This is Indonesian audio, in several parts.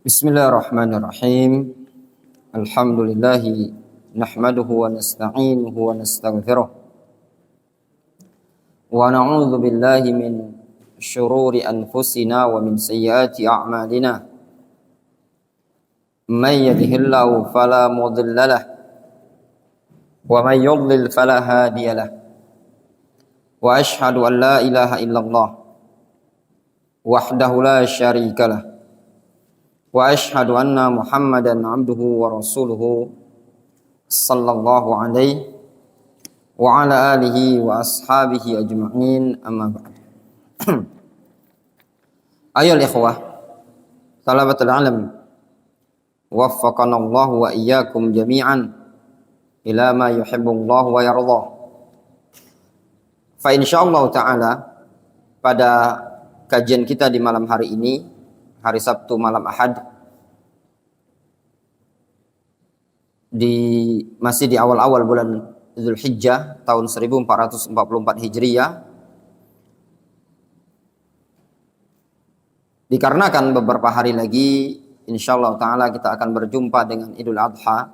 Bismillahirrahmanirrahim. Alhamdulillah nahmaduhu wa nasta'inuhu wa nastaghfiruh. Wa na'udzu billahi min syururi anfusina wa min sayyiati a'malina. May yahdihillahu fala mudilla lahu wa may yudlil fala hadiya lahu. Wa asyhadu an la ilaha illallah wahdahu la syarika lahu. Wa asyhadu anna Muhammadan abduhu wa rasuluhu sallallahu alaihi wa ala alihi wa ashabihi ajma'in, amma ba'd. Ayyuhal ikhwah talabatul alam, waffaqana Allah wa iyyakum jami'an ila ma yuhibbullah wa yardah. Fa insyaallah ta'ala pada kajian kita di malam hari ini, hari Sabtu malam Ahad, masih di awal-awal bulan Dzulhijjah tahun 1444 Hijriyah, dikarenakan beberapa hari lagi insyaallah ta'ala kita akan berjumpa dengan Idul Adha,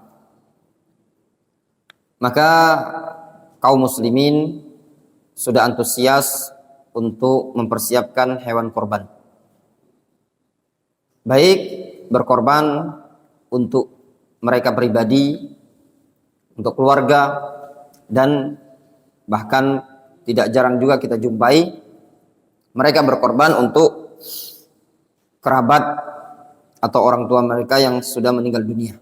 maka kaum muslimin sudah antusias untuk mempersiapkan hewan korban. Baik berkorban untuk mereka pribadi, untuk keluarga, dan bahkan tidak jarang juga kita jumpai mereka berkorban untuk kerabat atau orang tua mereka yang sudah meninggal dunia.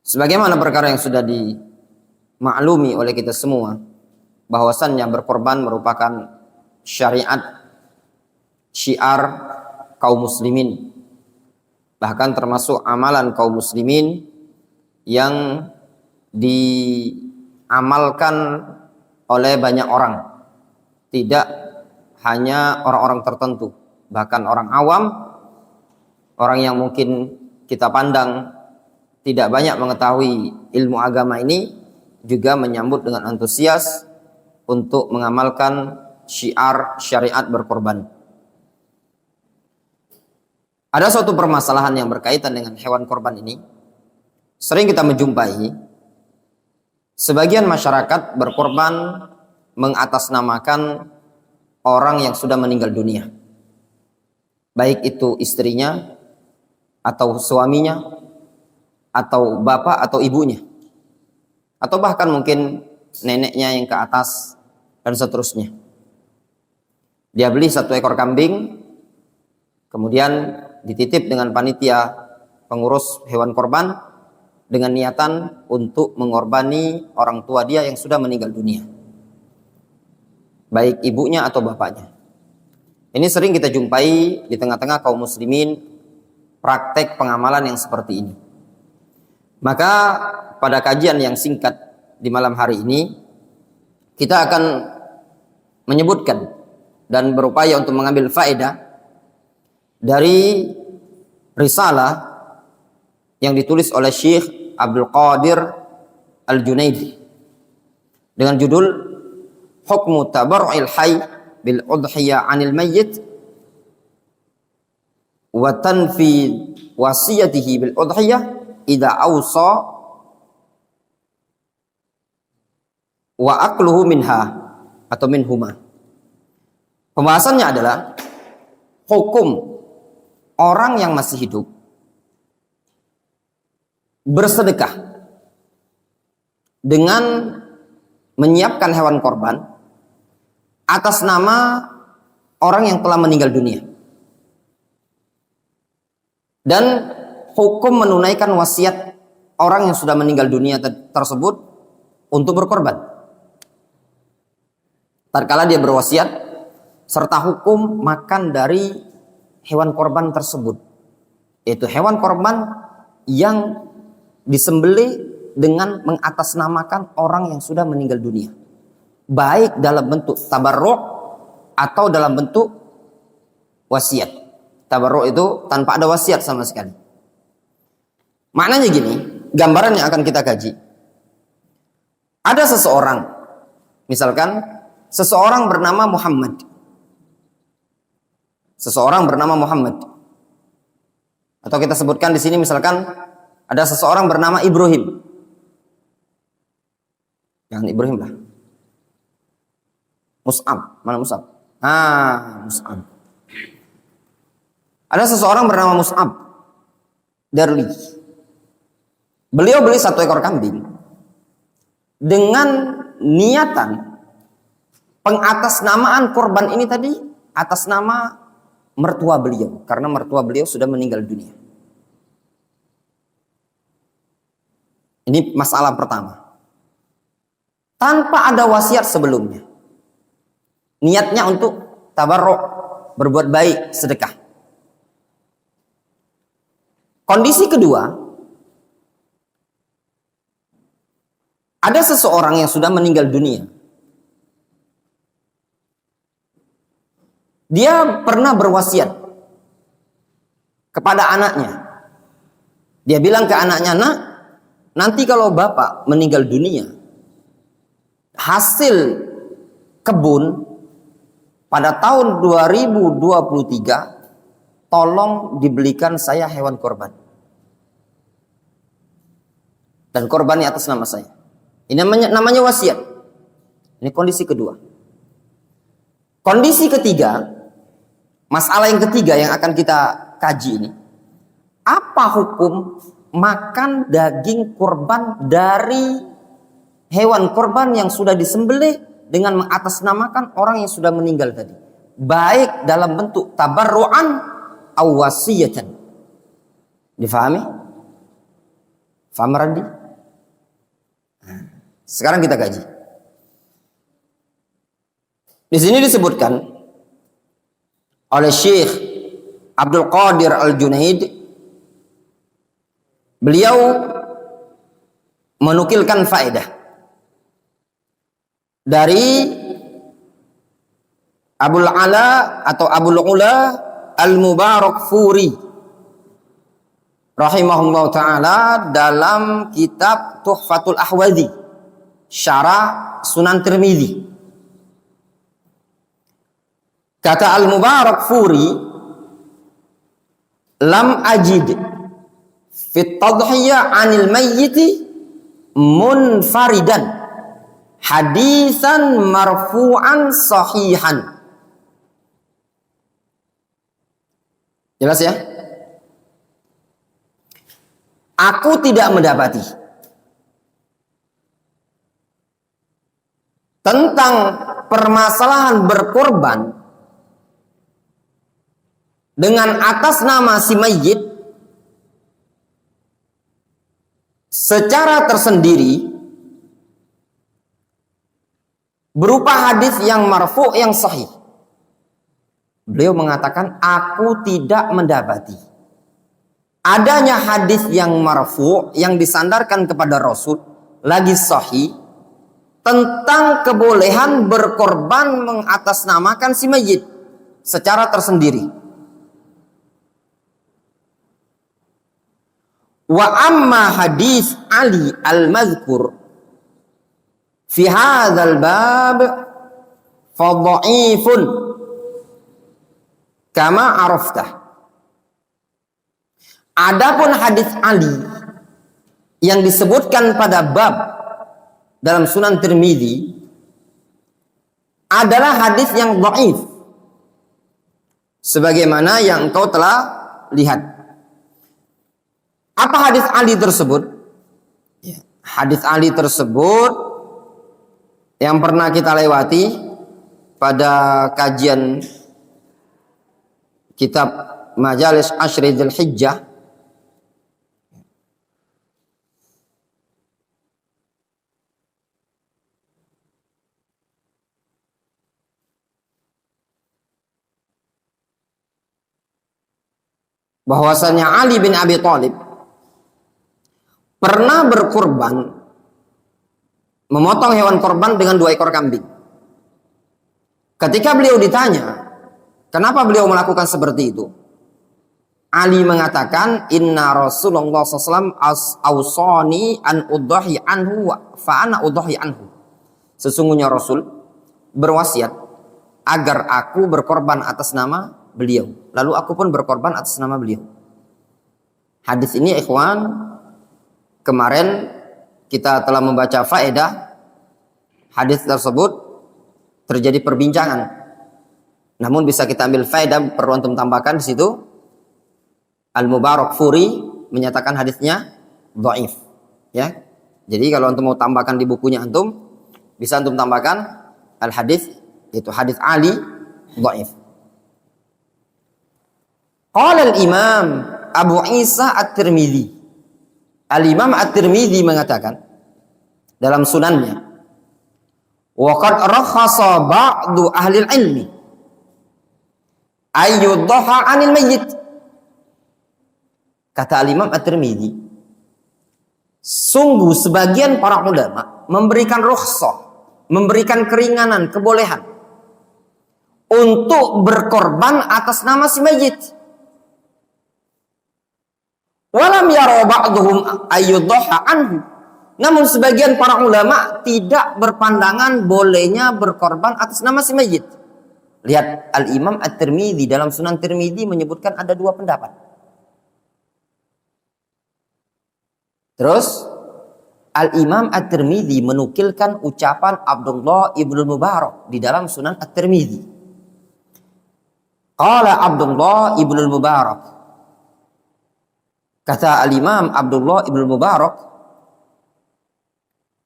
Sebagaimana perkara yang sudah dimaklumi oleh kita semua, bahwasannya berkorban merupakan syariat, syiar kaum muslimin, bahkan termasuk amalan kaum muslimin yang diamalkan oleh banyak orang, tidak hanya orang-orang tertentu, bahkan orang awam, orang yang mungkin kita pandang tidak banyak mengetahui ilmu agama ini juga menyambut dengan antusias untuk mengamalkan syiar syariat berkorban. Ada suatu permasalahan yang berkaitan dengan hewan korban ini. Sering kita menjumpai sebagian masyarakat berkorban mengatasnamakan orang yang sudah meninggal dunia, baik itu istrinya atau suaminya atau bapak atau ibunya, atau bahkan mungkin neneknya yang ke atas dan seterusnya. Dia beli 1 ekor kambing, kemudian dititip dengan panitia pengurus hewan korban dengan niatan untuk mengorbani orang tua dia yang sudah meninggal dunia, baik ibunya atau bapaknya. Ini sering kita jumpai di tengah-tengah kaum muslimin, praktek pengamalan yang seperti ini. Maka pada kajian yang singkat di malam hari ini, kita akan menyebutkan dan berupaya untuk mengambil faedah dari risalah yang ditulis oleh Syekh Abdul Qadir Al-Junaidi dengan judul Hukmu Tabarru'il Hayy bil Udhiyah 'anil Mayyit wa tanfid wasiyatihi bil Udhiyah idza awsa wa akluhu minha atau minhuma. Pembahasannya adalah hukum orang yang masih hidup bersedekah dengan menyiapkan hewan korban atas nama orang yang telah meninggal dunia, dan hukum menunaikan wasiat orang yang sudah meninggal dunia tersebut untuk berkorban tatkala dia berwasiat, serta hukum makan dari hewan korban tersebut, yaitu hewan korban yang disembelih dengan mengatasnamakan orang yang sudah meninggal dunia, baik dalam bentuk tabarruk atau dalam bentuk wasiat. Tabarruk itu tanpa ada wasiat sama sekali. Maknanya gini, gambaran yang akan kita kaji. Ada seseorang, misalkan seseorang bernama Muhammad. Atau kita sebutkan di sini misalkan ada seseorang bernama Ibrahim. Jangan Ibrahim lah. Mus'ab, mana Mus'ab? Mus'ab. Ada seseorang bernama Mus'ab Darli. Beliau beli 1 ekor kambing dengan niatan pengatasnamaan korban ini tadi atas nama mertua beliau, karena mertua beliau sudah meninggal dunia. Ini masalah pertama. Tanpa ada wasiat sebelumnya. Niatnya untuk tabarruk, berbuat baik, sedekah. Kondisi kedua, ada seseorang yang sudah meninggal dunia. Dia pernah berwasiat kepada anaknya. Dia bilang ke anaknya, "Nak, nanti kalau bapak meninggal dunia, hasil kebun pada tahun 2023 tolong dibelikan saya hewan korban. Dan korbannya atas nama saya." Ini namanya wasiat. Ini kondisi kedua. Kondisi ketiga, masalah yang ketiga yang akan kita kaji ini, apa hukum makan daging korban dari hewan korban yang sudah disembelih dengan mengatasnamakan orang yang sudah meninggal tadi, baik dalam bentuk tabarruan aw wasiyatan. Difahami? Faham Randi? Sekarang kita kaji. Di sini disebutkan oleh Syekh Abdul Qadir Al-Junaid, beliau menukilkan faedah dari Abul Ala atau Abul Ula Al-Mubarakfuri rahimahullah ta'ala dalam kitab Tuhfatul Ahwazi Syarah Sunan Tirmidzi. Kata Al-Mubarakfuri, "Lam ajid fit tadhiyah 'anil mayyiti munfaridan hadisan marfu'an sahihan." Jelas ya? Aku tidak mendapati tentang permasalahan berkorban dengan atas nama si mayyit secara tersendiri berupa hadis yang marfu' yang sahih. Beliau mengatakan, aku tidak mendapati adanya hadis yang marfu' yang disandarkan kepada Rasul lagi sahih tentang kebolehan berkorban mengatasnamakan si mayyit secara tersendiri. Wa amma hadis Ali al-mazkur fi hadzal bab fa dhaifun kama araftah. Adapun hadis Ali yang disebutkan pada bab dalam Sunan Tirmidzi adalah hadis yang dhaif sebagaimana yang engkau telah lihat. Apa hadis Ali tersebut? Ya, hadis Ali tersebut yang pernah kita lewati pada kajian kitab Majalis Ashri Dzul Hijjah. Bahwasanya Ali bin Abi Thalib pernah berkorban, memotong hewan korban dengan 2 ekor kambing. Ketika beliau ditanya, kenapa beliau melakukan seperti itu? Ali mengatakan, "Inna Rasulullah SAW awsani an udhahi anhu fa ana udhahi anhu." Sesungguhnya Rasul berwasiat agar aku berkorban atas nama beliau, lalu aku pun berkorban atas nama beliau. Hadis ini ikhwan, kemarin kita telah membaca faedah hadis tersebut, terjadi perbincangan. Namun bisa kita ambil faedah, perlu antum tambahkan di situ. Al-Mubarakfuri menyatakan hadisnya dhaif, ya. Jadi kalau antum mau tambahkan di bukunya antum, bisa antum tambahkan al-hadis, itu hadis Ali dhaif. Qala al-Imam Abu Isa At-Tirmidzi. Al-Imam At-Tirmidzi mengatakan dalam sunannya, wa qad rakhasa ba'du ahli al-ilmi ayyudhaha 'anil mayyit. Kata Al-Imam At-Tirmidzi, sungguh sebagian para ulama memberikan rukhsah, memberikan keringanan, kebolehan untuk berkorban atas nama si mayit. Walam yara ba'duhum ayyudhaha anhu. Namun sebagian para ulama tidak berpandangan bolehnya berkorban atas nama si mayit. Lihat, Al-Imam At-Tirmidzi dalam Sunan Tirmidzi menyebutkan ada dua pendapat. Terus Al-Imam At-Tirmidzi menukilkan ucapan Abdullah ibnu Mubarak di dalam Sunan At-Tirmidzi. Qala Abdullah ibnu Mubarak, kata Al-Imam Abdullah ibnu Mubarak,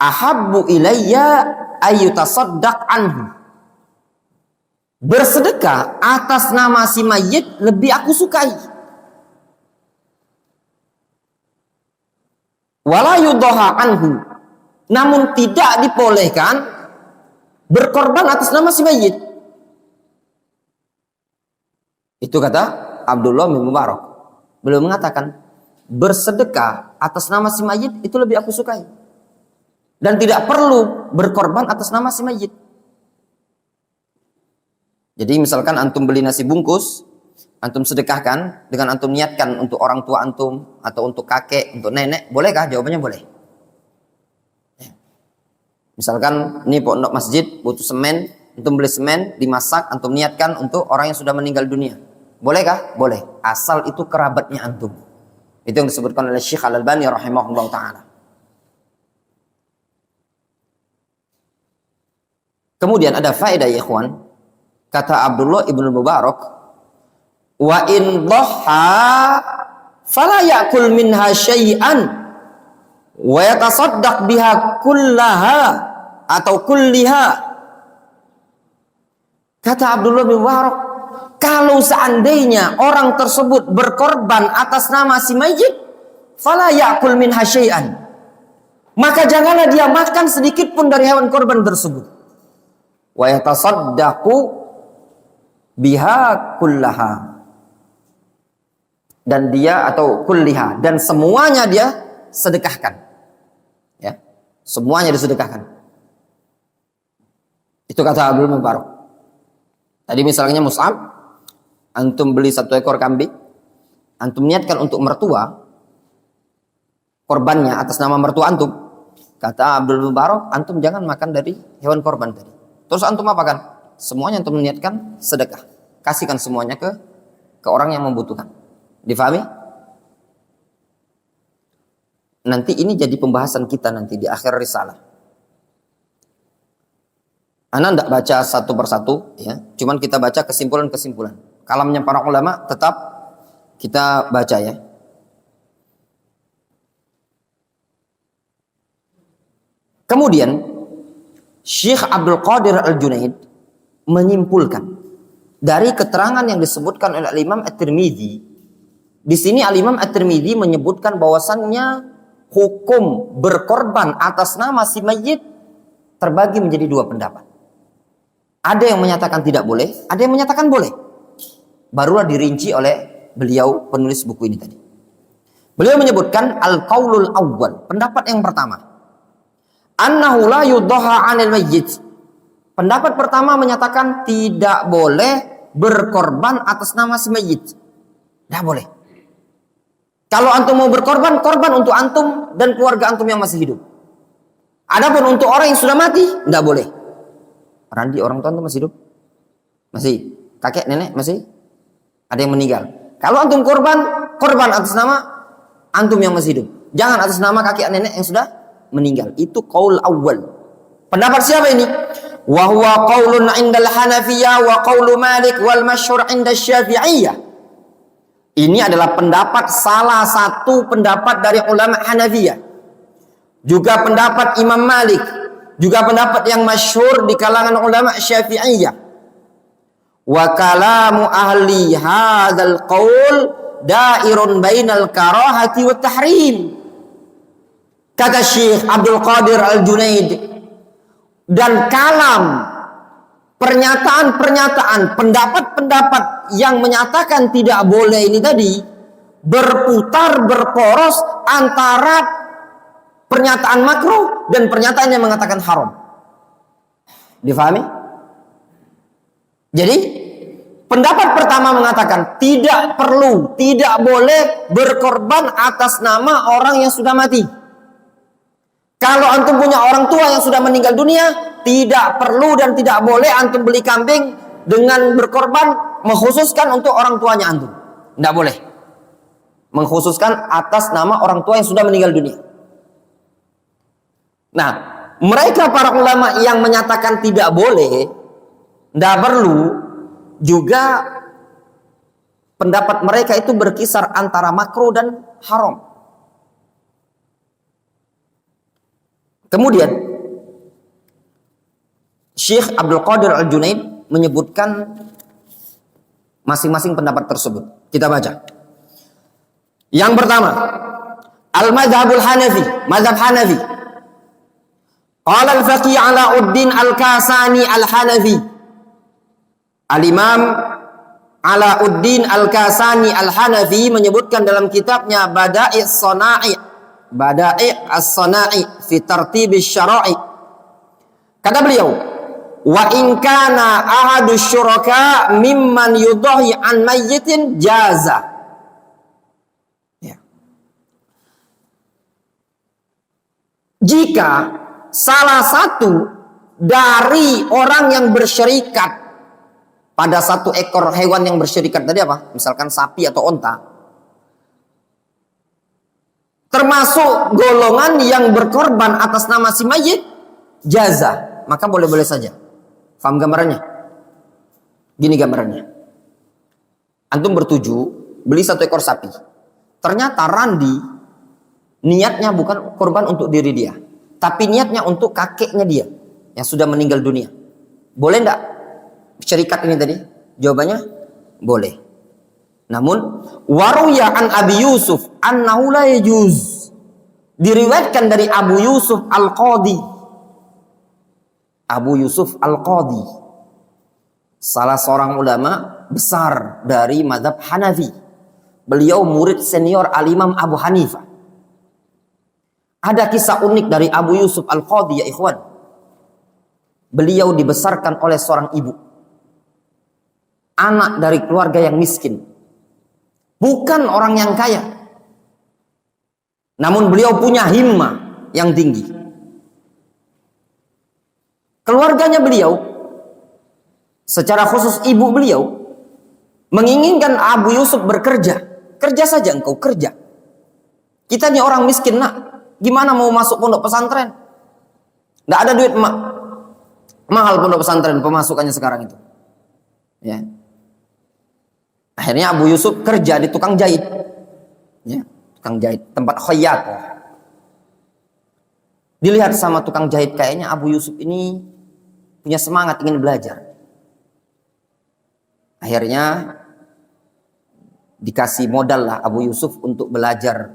ahabbu ilayya ayyutasaddaq anhu. Bersedekah atas nama si mayit lebih aku sukai. Wala yudhaha anhu. Namun tidak dibolehkan berkorban atas nama si mayit. Itu kata Abdullah bin Mubarak. Beliau mengatakan, bersedekah atas nama si mayit itu lebih aku sukai. Dan tidak perlu berkorban atas nama si mayit. Jadi misalkan antum beli nasi bungkus, antum sedekahkan dengan antum niatkan untuk orang tua antum atau untuk kakek, untuk nenek, bolehkah? Jawabannya boleh. Misalkan ini pondok masjid butuh semen, antum beli semen, dimasak, antum niatkan untuk orang yang sudah meninggal dunia. Bolehkah? Boleh. Asal itu kerabatnya antum. Itu yang disebutkan oleh Syekh Al-Albani rahimahullah ta'ala. Kemudian ada faedah ya ikhwan. Kata Abdullah ibnu Mubarak, wa in dhaha fala ya'kul minha syai'an wa yatasaddaq biha kullaha atau kulliha. Kata Abdullah bin Mubarak, kalau seandainya orang tersebut berkorban atas nama si mayit, fala ya'kul minha syai'an, maka janganlah dia makan sedikit pun dari hewan korban tersebut. Wa yatasaddaqu biha kullaha, dan dia atau kulliha, dan semuanya dia sedekahkan, ya, semuanya disedekahkan. Itu kata Abdul Mubarak. Tadi misalnya Mus'ab, antum beli 1 ekor kambing, antum niatkan untuk mertua, korbannya atas nama mertua antum. Kata Abdul Mubarak, antum jangan makan dari hewan korban tadi. Terus antum apakan? Semuanya antum niatkan sedekah, kasihkan semuanya ke orang yang membutuhkan. Difahami? Nanti ini jadi pembahasan kita nanti di akhir risalah. Ana tidak baca satu persatu, ya. Cuman kita baca kesimpulan-kesimpulan. Kalamnya para ulama tetap kita baca, ya. Kemudian Syekh Abdul Qadir Al-Junaid menyimpulkan dari keterangan yang disebutkan oleh Imam At-Tirmidzi. Di sini Al-Imam At-Tirmidzi menyebutkan bahwasannya hukum berkorban atas nama si mayit terbagi menjadi 2 pendapat. Ada yang menyatakan tidak boleh, ada yang menyatakan boleh. Barulah dirinci oleh beliau penulis buku ini tadi. Beliau menyebutkan al-qaulul awwal, pendapat yang pertama, annahu la yudhaha 'anil mayyit. Pendapat pertama menyatakan tidak boleh berkorban atas nama si mayit. Tidak boleh. Kalau antum mau berkorban, korban untuk antum dan keluarga antum yang masih hidup. Adapun untuk orang yang sudah mati, tidak boleh. Randi, orang tua antum masih hidup? Masih. Kakek, nenek masih? Ada yang meninggal. Kalau antum korban, korban atas nama antum yang masih hidup. Jangan atas nama kakek nenek yang sudah meninggal. Itu qaul awal. Pendapat siapa ini? Wa huwa qaulun 'indal Hanafiyah wa qaulu Malik wal masyhur 'inda Syafi'iyah. Ini adalah pendapat salah satu pendapat dari ulama Hanafiyah. Juga pendapat Imam Malik, juga pendapat yang masyhur di kalangan ulama Syafi'iyah. Wa kalamu ahli hadzal qaul dairun bainal karahati wat tahrim. Kata Syekh Abdul Qadir Al-Junaid, dan kalam, pernyataan-pernyataan, pendapat-pendapat yang menyatakan tidak boleh ini tadi berputar, berporos antara pernyataan makruh dan pernyataan yang mengatakan haram. Difahami? Jadi pendapat pertama mengatakan tidak perlu, tidak boleh berkorban atas nama orang yang sudah mati. Kalau antum punya orang tua yang sudah meninggal dunia, tidak perlu dan tidak boleh antum beli kambing dengan berkorban mengkhususkan untuk orang tuanya antum. Tidak boleh mengkhususkan atas nama orang tua yang sudah meninggal dunia. Nah, mereka para ulama yang menyatakan tidak boleh, tidak perlu, juga pendapat mereka itu berkisar antara makruh dan haram. Kemudian Syekh Abdul Qadir Al-Junaid menyebutkan masing-masing pendapat tersebut. Kita baca. Yang pertama, Al-Madhabul Hanafi, mazhab Hanafi. Qala al-Faqih Alauddin Al-Kasani Al-Hanafi. Al-Imam Alauddin Al-Kasani Al-Hanafi menyebutkan dalam kitabnya Bada'i' as-Sana'i fi tartib asy-syara'i. Kata beliau, wa in kana ahadu syuraka mimman yudahi an mayyitin jaza. Ya. Jika salah satu dari orang yang bersyirikat pada satu ekor hewan yang bersyirikat tadi apa? Misalkan sapi atau onta, termasuk golongan yang berkorban atas nama si mayit, jaza, maka boleh-boleh saja. Faham gambarannya? Gini gambarannya. Antum bertuju beli satu ekor sapi. Ternyata Randi niatnya bukan korban untuk diri dia, tapi niatnya untuk kakeknya dia yang sudah meninggal dunia. Boleh enggak syarikat ini tadi? Jawabannya boleh. Namun waruya an Abi Yusuf annahu la yajuz. Diriwayatkan dari Abu Yusuf Al-Qadi. Abu Yusuf Al-Qadi, salah seorang ulama besar dari mazhab Hanafi. Beliau murid senior Al-Imam Abu Hanifah. Ada kisah unik dari Abu Yusuf Al-Qadi, ya ikhwan. Beliau dibesarkan oleh seorang ibu, anak dari keluarga yang miskin. Bukan orang yang kaya. Namun beliau punya himmah yang tinggi. Keluarganya beliau, secara khusus ibu beliau, menginginkan Abu Yusuf bekerja. Kerja saja engkau, kerja. Kita ini orang miskin, nak. Gimana mau masuk pondok pesantren? Tidak ada duit, mak. Mahal pondok pesantren pemasukannya sekarang itu. Ya. Akhirnya Abu Yusuf kerja di tukang jahit, ya, tukang jahit, tempat khayyat. Dilihat sama tukang jahit, kayaknya Abu Yusuf ini punya semangat ingin belajar. Akhirnya dikasih modal lah Abu Yusuf untuk belajar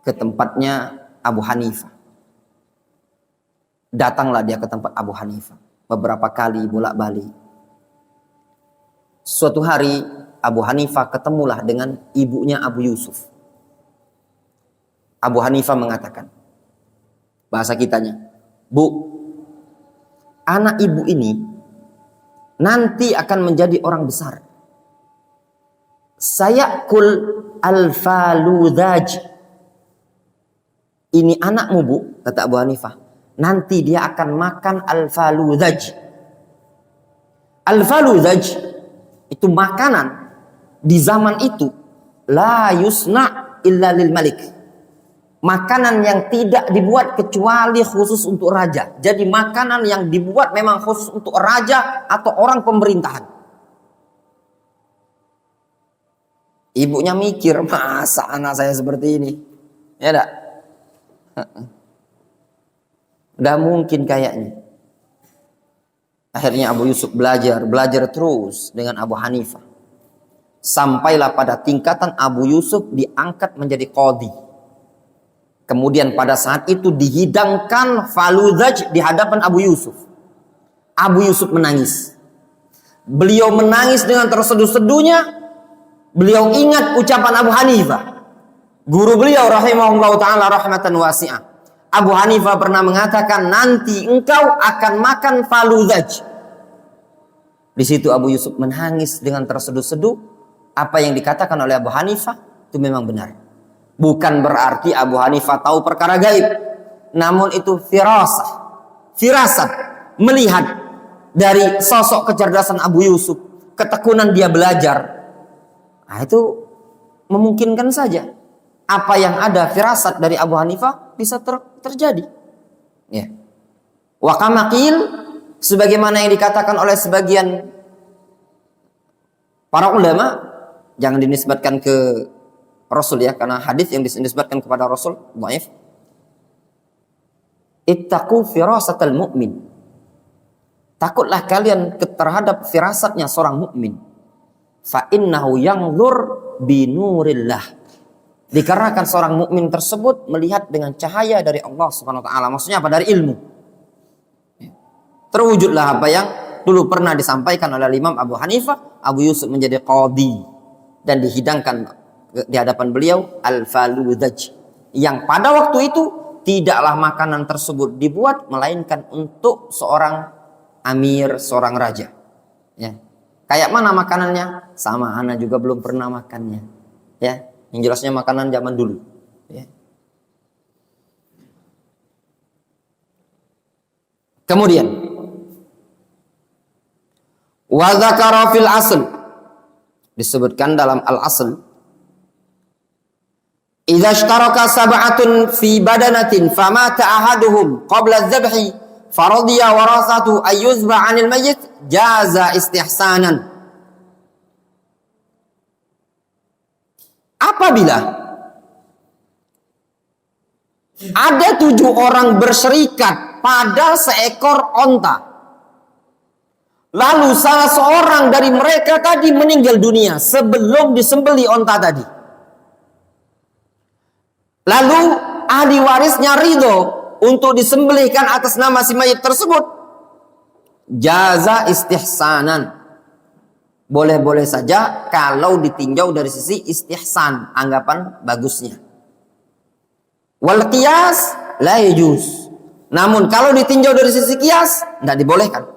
ke tempatnya Abu Hanifah. Datanglah dia ke tempat Abu Hanifah beberapa kali bolak-balik. Suatu hari Abu Hanifah ketemulah dengan ibunya Abu Yusuf. Abu Hanifah mengatakan, bahasa kitanya, Bu, anak ibu ini nanti akan menjadi orang besar. Sayakul al-faludhaj. Ini anakmu, Bu, kata Abu Hanifah. Nanti dia akan makan al-faludhaj. Al-faludhaj itu makanan di zaman itu la yusna illa lil malik. Makanan yang tidak dibuat kecuali khusus untuk raja. Jadi makanan yang dibuat memang khusus untuk raja atau orang pemerintahan. Ibunya mikir, masa anak saya seperti ini? Ya enggak? Udah mungkin kayaknya. Akhirnya Abu Yusuf belajar terus dengan Abu Hanifah. Sampailah pada tingkatan Abu Yusuf diangkat menjadi qadhi. Kemudian pada saat itu dihidangkan faludhaj di hadapan Abu Yusuf. Abu Yusuf menangis. Beliau menangis dengan terseduh-seduhnya. Beliau ingat ucapan Abu Hanifah. Guru beliau rahimahullah ta'ala rahmatan wasi'ah. Abu Hanifah pernah mengatakan, nanti engkau akan makan faludhaj. Di situ Abu Yusuf menangis dengan terseduh-seduh. Apa yang dikatakan oleh Abu Hanifah itu memang benar. Bukan berarti Abu Hanifah tahu perkara gaib. Namun itu firasat. Melihat dari sosok kecerdasan Abu Yusuf. Ketekunan dia belajar. Nah, itu memungkinkan saja. Apa yang ada firasat dari Abu Hanifah bisa terjadi. Ya. Wa kama qil, sebagaimana yang dikatakan oleh sebagian para ulama, jangan dinisbatkan ke Rasul ya, karena hadis yang dinisbatkan kepada Rasul dhaif. Ittaqu firasatal mu'min. Takutlah kalian terhadap firasatnya seorang mukmin. Fa innahu yanzur binurillah. Dikarenakan seorang mukmin tersebut melihat dengan cahaya dari Allah Subhanahu wa taala. Maksudnya apa? Dari ilmu. Terwujudlah apa yang dulu pernah disampaikan oleh Imam Abu Hanifah. Abu Yusuf menjadi qadhi dan dihidangkan di hadapan beliau al-faludhaj, yang pada waktu itu tidaklah makanan tersebut dibuat melainkan untuk seorang amir, seorang raja. Ya. Kayak mana makanannya? Sama, ana juga belum pernah makannya. Ya, yang jelasnya makanan zaman dulu. Ya. Kemudian, wa dzakara fil asl, disebutkan dalam al-asl, idza ishtaraka sab'atun fi badanatin famata ahaduhum qabla adh-dhabhi faradiya warasatu ayyuzba 'anil mayyit jaza istihsanan. Apabila ada 7 orang berserikat pada seekor onta, lalu salah seorang dari mereka tadi meninggal dunia sebelum disembeli onta tadi, lalu ahli warisnya ridho untuk disembelihkan atas nama si mayit tersebut, jaza istihsanan. Boleh-boleh saja kalau ditinjau dari sisi istihsan, anggapan bagusnya. Wal qiyas la yajuz. Namun kalau ditinjau dari sisi qiyas, tidak dibolehkan.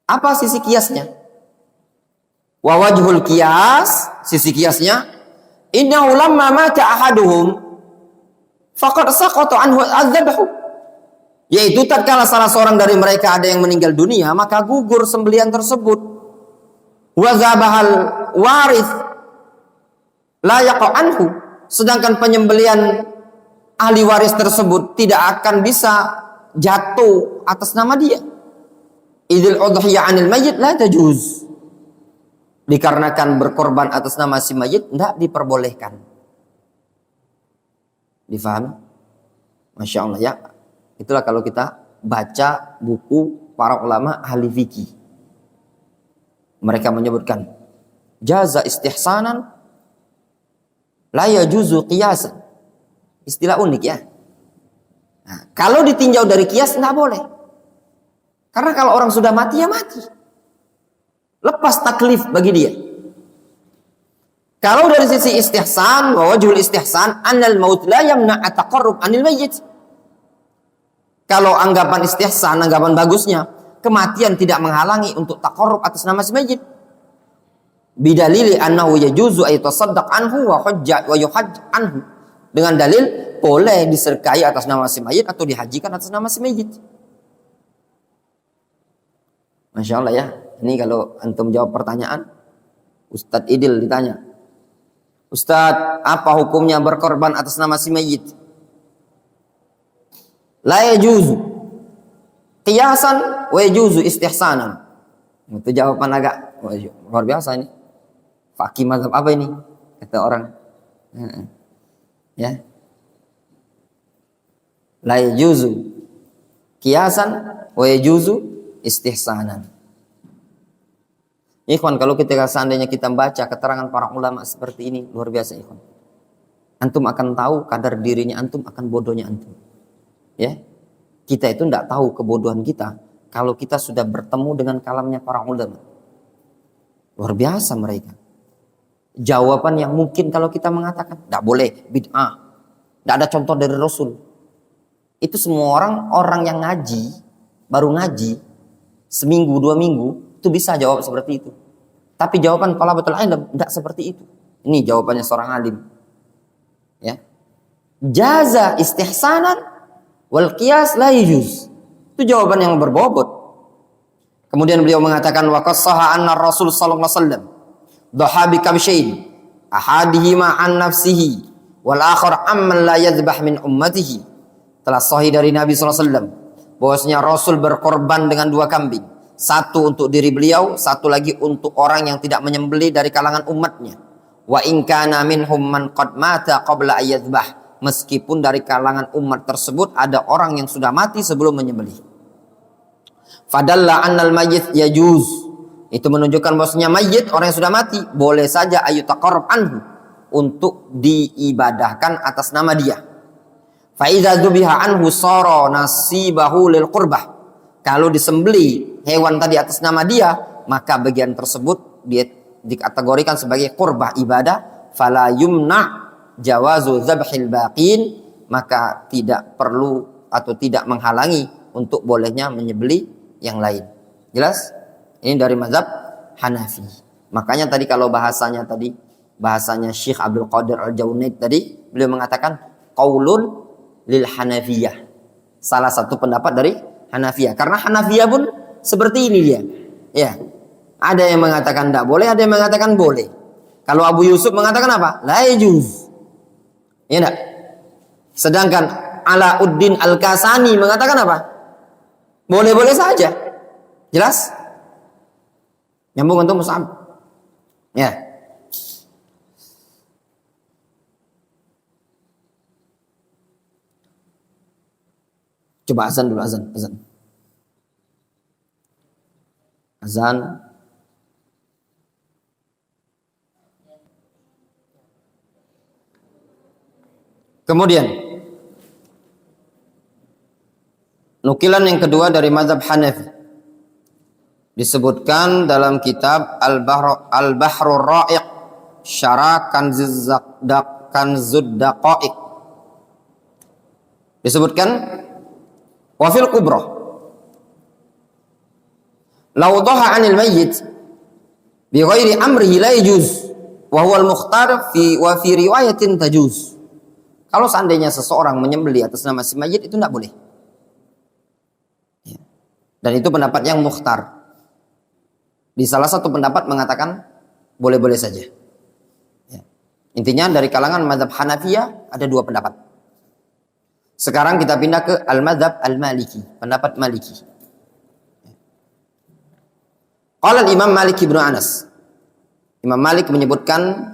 Apa sisi qiyasnya? Wa wajhul qiyas, sisi qiyasnya, innahu lamma mata ahaduhum faqad saqata anhu adzabhu. Yaitu tatkala salah seorang dari mereka ada yang meninggal dunia, maka gugur sembelihan tersebut. Wa zabahal warith la yaqa anhu, sedangkan penyembelihan ahli waris tersebut tidak akan bisa jatuh atas nama dia. Idil udhiyah 'anil mayyit la tajuz. Dikarenakan berkorban atas nama si mayit tidak diperbolehkan. Difahami? Masya Allah ya. Itulah kalau kita baca buku para ulama ahli fikih. Mereka menyebutkan jaza istihsanan la yajuzu qiyasan. Istilah unik ya. Nah, kalau ditinjau dari qiyas tidak boleh. Karena kalau orang sudah mati ya mati. Lepas taklif bagi dia. Kalau dari sisi istihsan, wa wajhul istihsan annal maut la yamna at-taqarrub 'anil mayyit. Kalau anggapan istihsan, anggapan bagusnya, kematian tidak menghalangi untuk taqarrub atas nama si mayit. Bidalili annahu yajuzu ay tasaddaq anhu wa hajja wa yuhajj anhu. Dengan dalil boleh disedekahi atas nama si mayit atau dihajikan atas nama si mayit. Masya Allah ya. Ini kalau antum jawab pertanyaan, Ustadz Idil ditanya, Ustadz, apa hukumnya berkorban atas nama si mayit? La yajuzu qiyasan wa yajuzu istihsanan. Itu jawaban agak luar biasa ini. Fakih mazhab apa ini? Kata orang. Ya. La yajuzu qiyasan wa yajuzu istihsanan. Ikhwan, kalau seandainya kita baca keterangan para ulama seperti ini, luar biasa ikhwan. Antum akan tahu kadar dirinya antum, akan bodohnya antum. Ya. Kita itu tidak tahu kebodohan kita kalau kita sudah bertemu dengan kalamnya para ulama. Luar biasa mereka. Jawaban yang mungkin kalau kita mengatakan tidak boleh, bid'ah, tidak ada contoh dari Rasul. Itu semua orang yang ngaji, baru ngaji seminggu 2 minggu, itu bisa jawab seperti itu. Tapi jawaban thalabatul ilm tidak seperti itu. Ini jawabannya seorang alim. Ya. Jaza istihsanan wal qiyas la yujuz. Itu jawaban yang berbobot. Kemudian beliau mengatakan wa qassaha anna Rasul sallallahu alaihi wasallam dhaha bi kabshain ahadihima an nafsihi wal akhar amman la yadhbah min ummatihi. Telah sahih dari Nabi sallallahu alaihi wasallam bahwasanya Rasul berkorban dengan 2 kambing. Satu untuk diri beliau, satu lagi untuk orang yang tidak menyembelih dari kalangan umatnya. Wa in kana minhum man qad mata qabla ayyadhbah. Meskipun dari kalangan umat tersebut ada orang yang sudah mati sebelum menyembelih. Fadalla annal mayyit yajuz. Itu menunjukkan bahwasanya mayit, orang yang sudah mati, boleh saja ayutaqarrab anhu, untuk diibadahkan atas nama dia. Fa idza dzubiha anhu sara nasibahu lil qurbah. Kalau disembeli hewan tadi atas nama dia, maka bagian tersebut dia dikategorikan sebagai qurbah ibadah. Fala yumna jawazu dzabhil baqin, maka tidak perlu atau tidak menghalangi untuk bolehnya menyembeli yang lain. Jelas? Ini dari mazhab Hanafi. Makanya tadi kalau bahasanya Syekh Abdul Qadir Al-Jaunaid tadi, beliau mengatakan qaulun lil Hanafiyah. Salah satu pendapat dari Hanafiyah. Karena Hanafiyah pun seperti ini dia. Ya. Ada yang mengatakan tidak boleh, ada yang mengatakan boleh. Kalau Abu Yusuf mengatakan apa? La yajuz. Ya enggak? Sedangkan Alauddin Al-Kasani mengatakan apa? Boleh-boleh saja. Jelas? Nyambung untuk Mus'ab. Ya. Coba azan dulu, azan. Azan. Kemudian nukilan yang kedua dari mazhab Hanafi disebutkan dalam kitab Al-Bahrur Ra'iq Syarah Kanzud Daqaiq. Disebutkan wa fil Kubrah law dhaha 'anil mayyit bi ghairi amrihi la yajuz wa huwa al-mukhtar fi riwayatin tajuz. Kalau seandainya seseorang menyembelih atas nama si mayit itu tidak boleh. Dan itu pendapat yang mukhtar. Di salah satu pendapat mengatakan boleh-boleh saja. Ya. Intinya dari kalangan mazhab Hanafiyah ada 2 pendapat. Sekarang kita pindah ke al-mazhab al-Maliki, pendapat Maliki. Qala Imam Malik bin Anas. Imam Malik menyebutkan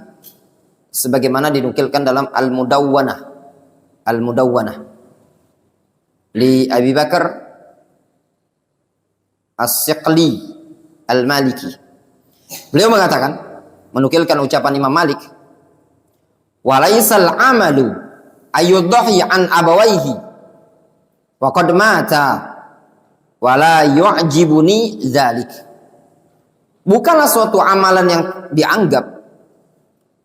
sebagaimana dinukilkan dalam Al-Mudawwanah li Abi Bakar As-Siqli Al-Maliki. Beliau mengatakan, menukilkan ucapan Imam Malik, walaisal amalu ayudhahi an abawaihi wa qad mata wala yu'jibuni dzalik. Bukanlah suatu amalan yang dianggap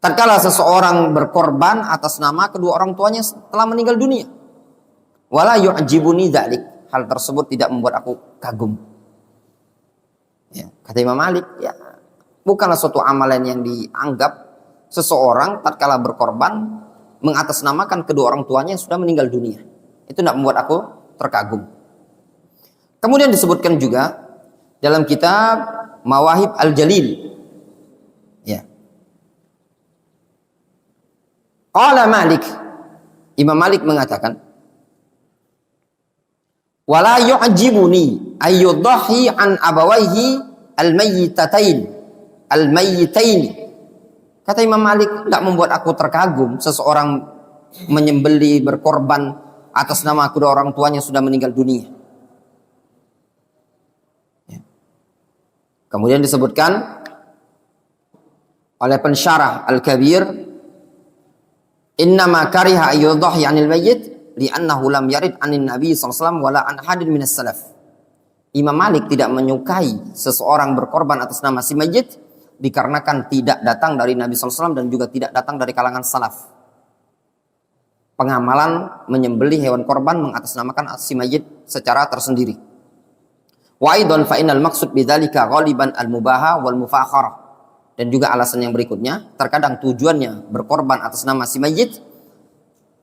tatkala seseorang berkorban atas nama kedua orang tuanya telah meninggal dunia. Wala yu'jibuni dzalik. Hal tersebut tidak membuat aku kagum. Ya, kata Imam Malik, ya, bukanlah suatu amalan yang dianggap seseorang tatkala berkorban mengatasnamakan kedua orang tuanya yang sudah meninggal dunia. Itu tidak membuat aku terkagum. Kemudian disebutkan juga dalam kitab Mawahib Al-Jalil. Ya. Qala Malik, Imam Malik mengatakan, wala yu'jibuni ayyudahi an abawaihi al-mayyitaini. Kata Imam Malik, tidak membuat aku terkagum seseorang menyembeli berkorban atas nama kedua orang tuanya sudah meninggal dunia. Ya. Kemudian disebutkan oleh pensyarah Al-Kabir, innama kariha ayyudahi anil mayyit li'annahu lam yarid anin nabi sallallahu alaihi wasallam wala an hadin minas salaf. Imam Malik tidak menyukai seseorang berkorban atas nama si mayyit dikarenakan tidak datang dari Nabi sallallahu alaihi wasallam dan juga tidak datang dari kalangan salaf. Pengamalan menyembelih hewan korban mengatasnamakan si mayyit secara tersendiri. Wa aidan fa innal maqsud bidzalika ghaliban al-mubaha wal mufakhara. Dan juga alasan yang berikutnya, terkadang tujuannya berkorban atas nama si mayyit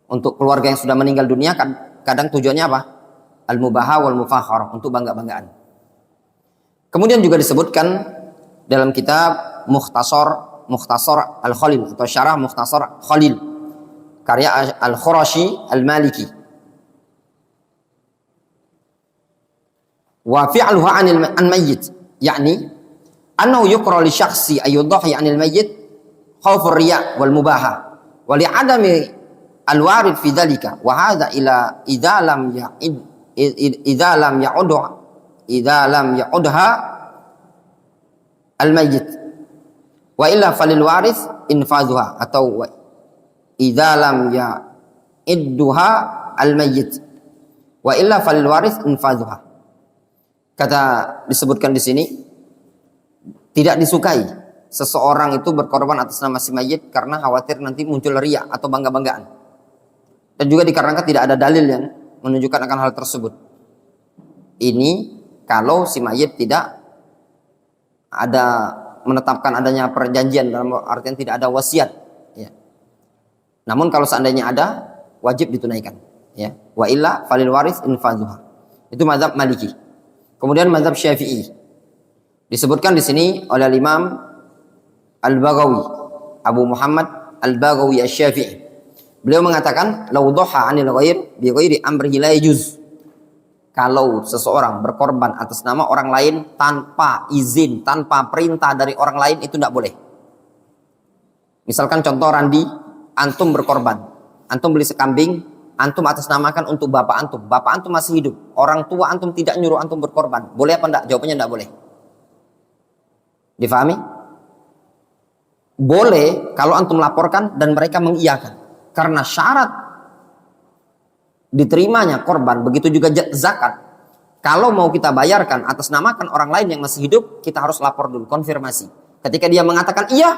untuk keluarga yang sudah meninggal dunia, kadang tujuannya apa? Al-mubaha wal mufakhara, untuk bangga-banggaan. Kemudian juga disebutkan dalam kitab Mukhtasar Al-Khalil atau Syarah Mukhtasar Khalil karya Al-Khurashi Al-Maliki. Wa fi'luha 'anil mayyit, yakni annahu yuqra li syakhsi ayyudahi 'anil mayyit khaufur riya' wal mubaha wa li 'adami al-warid fi dzalika wa hadza ila idza lam ya'udha al-mayyit wa illa falil warith infadhuha atau idza lam ya'idduha al-mayyit wa illa falil warith infadhuha. Kata disebutkan di sini, tidak disukai seseorang itu berkorban atas nama si mayyit karena khawatir nanti muncul riya atau bangga-banggaan. Dan juga dikarenakan tidak ada dalil yang menunjukkan akan hal tersebut. Ini kalau si mayit tidak ada menetapkan adanya perjanjian, dalam artian tidak ada wasiat. Ya. Namun kalau seandainya ada, wajib ditunaikan. Ya. Wa illa falil waris infadhuha. Itu mazhab Maliki. Kemudian mazhab Syafi'i disebutkan di sini oleh Imam Al-Baghawi, Abu Muhammad Al-Baghawi Asy-Syafi'i. Beliau mengatakan, "Lau dhaha 'anil ghair bi ghairi amrihi la yajuz." Kalau seseorang berkorban atas nama orang lain tanpa izin, tanpa perintah dari orang lain, itu tidak boleh. Misalkan contoh Randi, antum berkorban, antum beli sekambing, antum atas namakan untuk bapak antum masih hidup, orang tua antum tidak nyuruh antum berkorban, boleh apa tidak? Jawabannya tidak boleh. Difahami? Boleh kalau antum laporkan dan mereka mengiyakan. Karena syarat diterimanya korban, begitu juga zakat. Kalau mau kita bayarkan atas namakan orang lain yang masih hidup, kita harus lapor dulu, konfirmasi. Ketika dia mengatakan iya,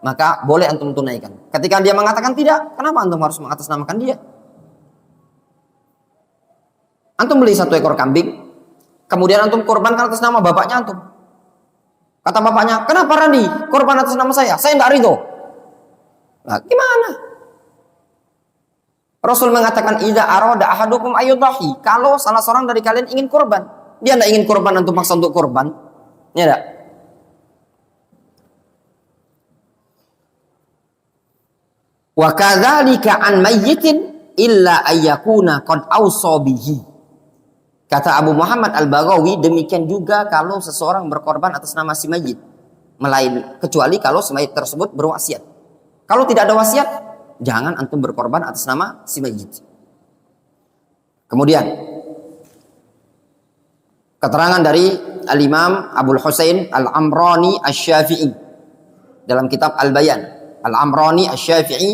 maka boleh antum tunaikan. Ketika dia mengatakan tidak, kenapa antum harus mengatasnamakan dia? Antum beli 1 ekor kambing, kemudian antum korbankan atas nama bapaknya antum. Kata bapaknya, kenapa Randi korban atas nama saya? Saya tidak ridho. Nah, gimana? Rasul mengatakan, idza arada ahadukum ayyudahi, kalau salah seorang dari kalian ingin korban, dia tidak ingin korban antum paksa untuk korban, ya tidak? Wa kadzalika an mayyitin illa ayyakuna qad awsa bihi. Kata Abu Muhammad Al-Baghawi, demikian juga kalau seseorang berkorban atas nama si mayyit, kecuali kalau si mayyit tersebut berwasiat. Kalau tidak ada wasiat, jangan antum berkorban atas nama si mayyit. Kemudian keterangan dari Al-Imam Abul Husain Al-Amrani Asy-Syafi'i dalam kitab Al-Bayan. Al-Amrani Asy-Syafi'i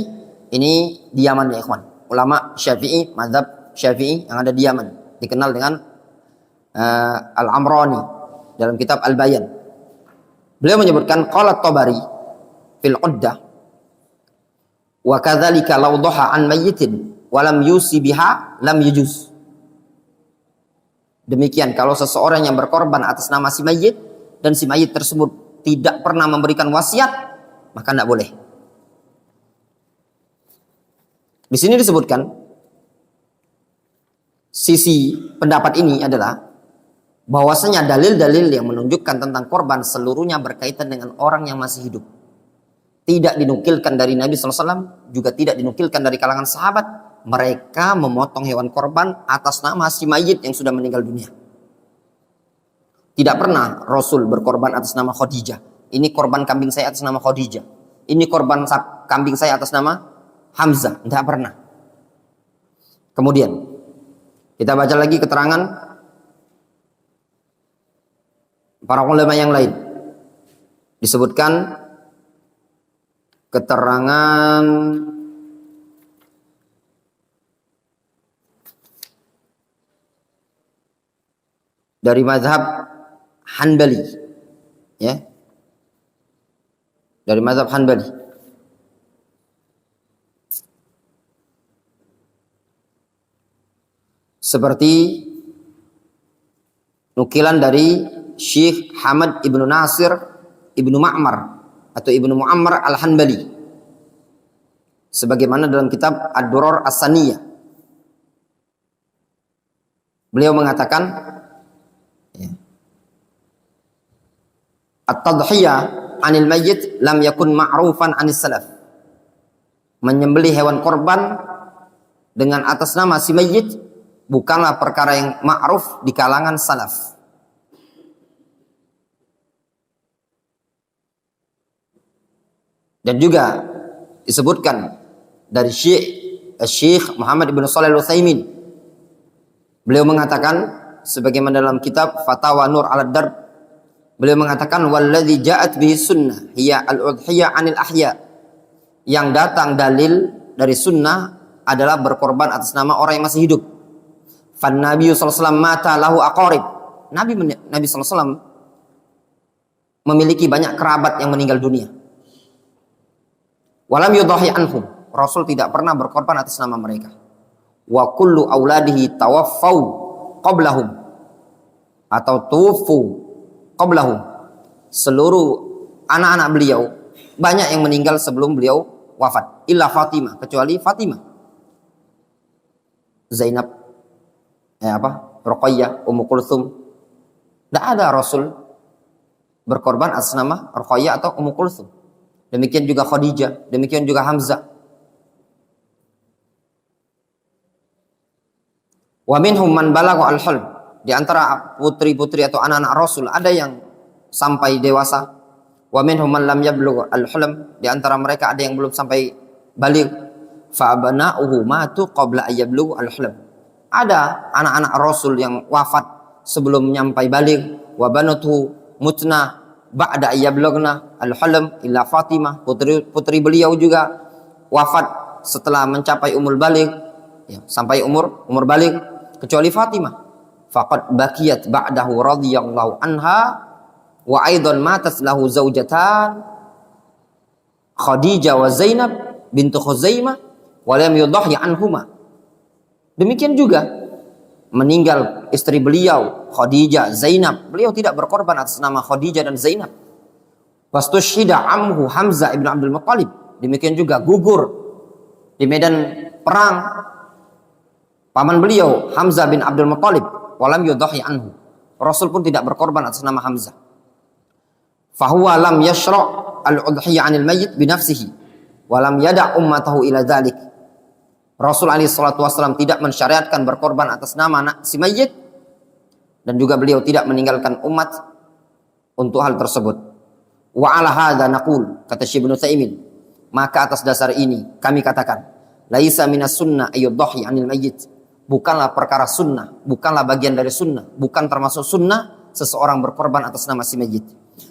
ini di Yaman ya ikhwan. Ulama Syafi'i, mazhab Syafi'i yang ada di Yaman, dikenal dengan Al-Amrani dalam kitab Al-Bayan. Beliau menyebutkan qala Tabari fil Uddah, wa kadzalika law dhaha an mayyitin wa lam yusi biha lam yujuz. Demikian kalau seseorang yang berkorban atas nama si mayyit dan si mayyit tersebut tidak pernah memberikan wasiat, maka tidak boleh. Di sini disebutkan sisi pendapat ini adalah bahwasanya dalil-dalil yang menunjukkan tentang korban seluruhnya berkaitan dengan orang yang masih hidup. tidak dinukilkan dari Nabi SAW, juga tidak dinukilkan dari kalangan sahabat. Mereka memotong hewan korban atas nama si mayit yang sudah meninggal dunia. Tidak pernah Rasul berkorban atas nama Khadijah. Ini korban kambing saya atas nama Khadijah. Ini korban kambing saya atas nama Hamzah. Tidak pernah. Kemudian kita baca lagi keterangan para ulama yang lain. Disebutkan keterangan dari mazhab Hanbali, ya, dari mazhab Hanbali. Seperti nukilan dari Syekh Hamad ibnu Nasir ibnu Ma'mar atau ibnu Muammar al-Hanbali, sebagaimana dalam kitab Ad-Durar As-Saniyah. Beliau mengatakan, ya, at-tadhiyah anil mayyit lam yakun ma'rufan anis salaf. Menyembelih hewan korban dengan atas nama si mayyit bukanlah perkara yang ma'ruf di kalangan salaf. Dan juga disebutkan dari Syekh Muhammad ibn Shalih Al-Utsaimin. Beliau mengatakan sebagaimana dalam kitab Fatawa Nur al-Darb, beliau mengatakan walladzi ja'at bihi sunnah hiya al-udhiyah 'anil ahya. Yang datang dalil dari sunnah adalah berkorban atas nama orang yang masih hidup. Fan Nabi sallallahu alaihi wasallam mata lahu aqarib. Nabi sallallahu alaihi wasallam memiliki banyak kerabat yang meninggal dunia. Walam yudahi anhum. Rasul tidak pernah berkorban atas nama mereka. Wa kullu auladihi tawaffau qablahum atau tufu qablahum. Seluruh anak-anak beliau banyak yang meninggal sebelum beliau wafat. Illa Fatimah, kecuali Fatimah. Zainab, Ruqayyah, Ummu Kulthum. Tidak ada Rasul berkorban atas nama Ruqayyah atau Ummu Kulthum. Demikian juga Khadijah, demikian juga Hamzah. Wa minhum man balagha al-hulm. Di antara putri-putri atau anak-anak Rasul ada yang sampai dewasa. Wa minhum man lam yablugh al-hulm. Di antara mereka ada yang belum sampai baligh. Fa abana'uhu matu qabla ayablugh al-hulm. Ada anak-anak Rasul yang wafat sebelum nyampai baligh. Wa banatuhu mutna ba'da ayablugna al-hulm illa Fatimah. Putri beliau juga wafat setelah mencapai umur baligh, ya, sampai umur baligh, kecuali Fatimah. Faqad baqiyat ba'dahu radhiyallahu anha wa aidan matat lahu zaujatan Khadijah wa Zainab bintu Khuzaimah wa lam yudahhi anhuma. Demikian juga meninggal istri beliau Khadijah, Zainab. Beliau tidak berkorban atas nama Khadijah dan Zainab. Wastushhida amhu Hamzah ibn Abdul Muttalib. Demikian juga gugur di medan perang paman beliau Hamzah bin Abdul Muttalib. Walam yudhahi anhu. Rasul pun tidak berkorban atas nama Hamzah. Fahuwa lam yashra' al-udhiyah 'anil mayyit binafsihi wa lam yada' ummatahu ila dzalik. Rasul alaihi salatu wasallam tidak mensyariatkan berkorban atas nama si mayyit, dan juga beliau tidak meninggalkan umat untuk hal tersebut. Wa ala hadza naqul, kata Syekh Ibnu Utsaimin, maka atas dasar ini kami katakan, laisa minas sunnah ayyudhahi 'anil mayyit. Bukanlah perkara sunnah, bukanlah bagian dari sunnah, bukan termasuk sunnah seseorang berkorban atas nama si mayyit.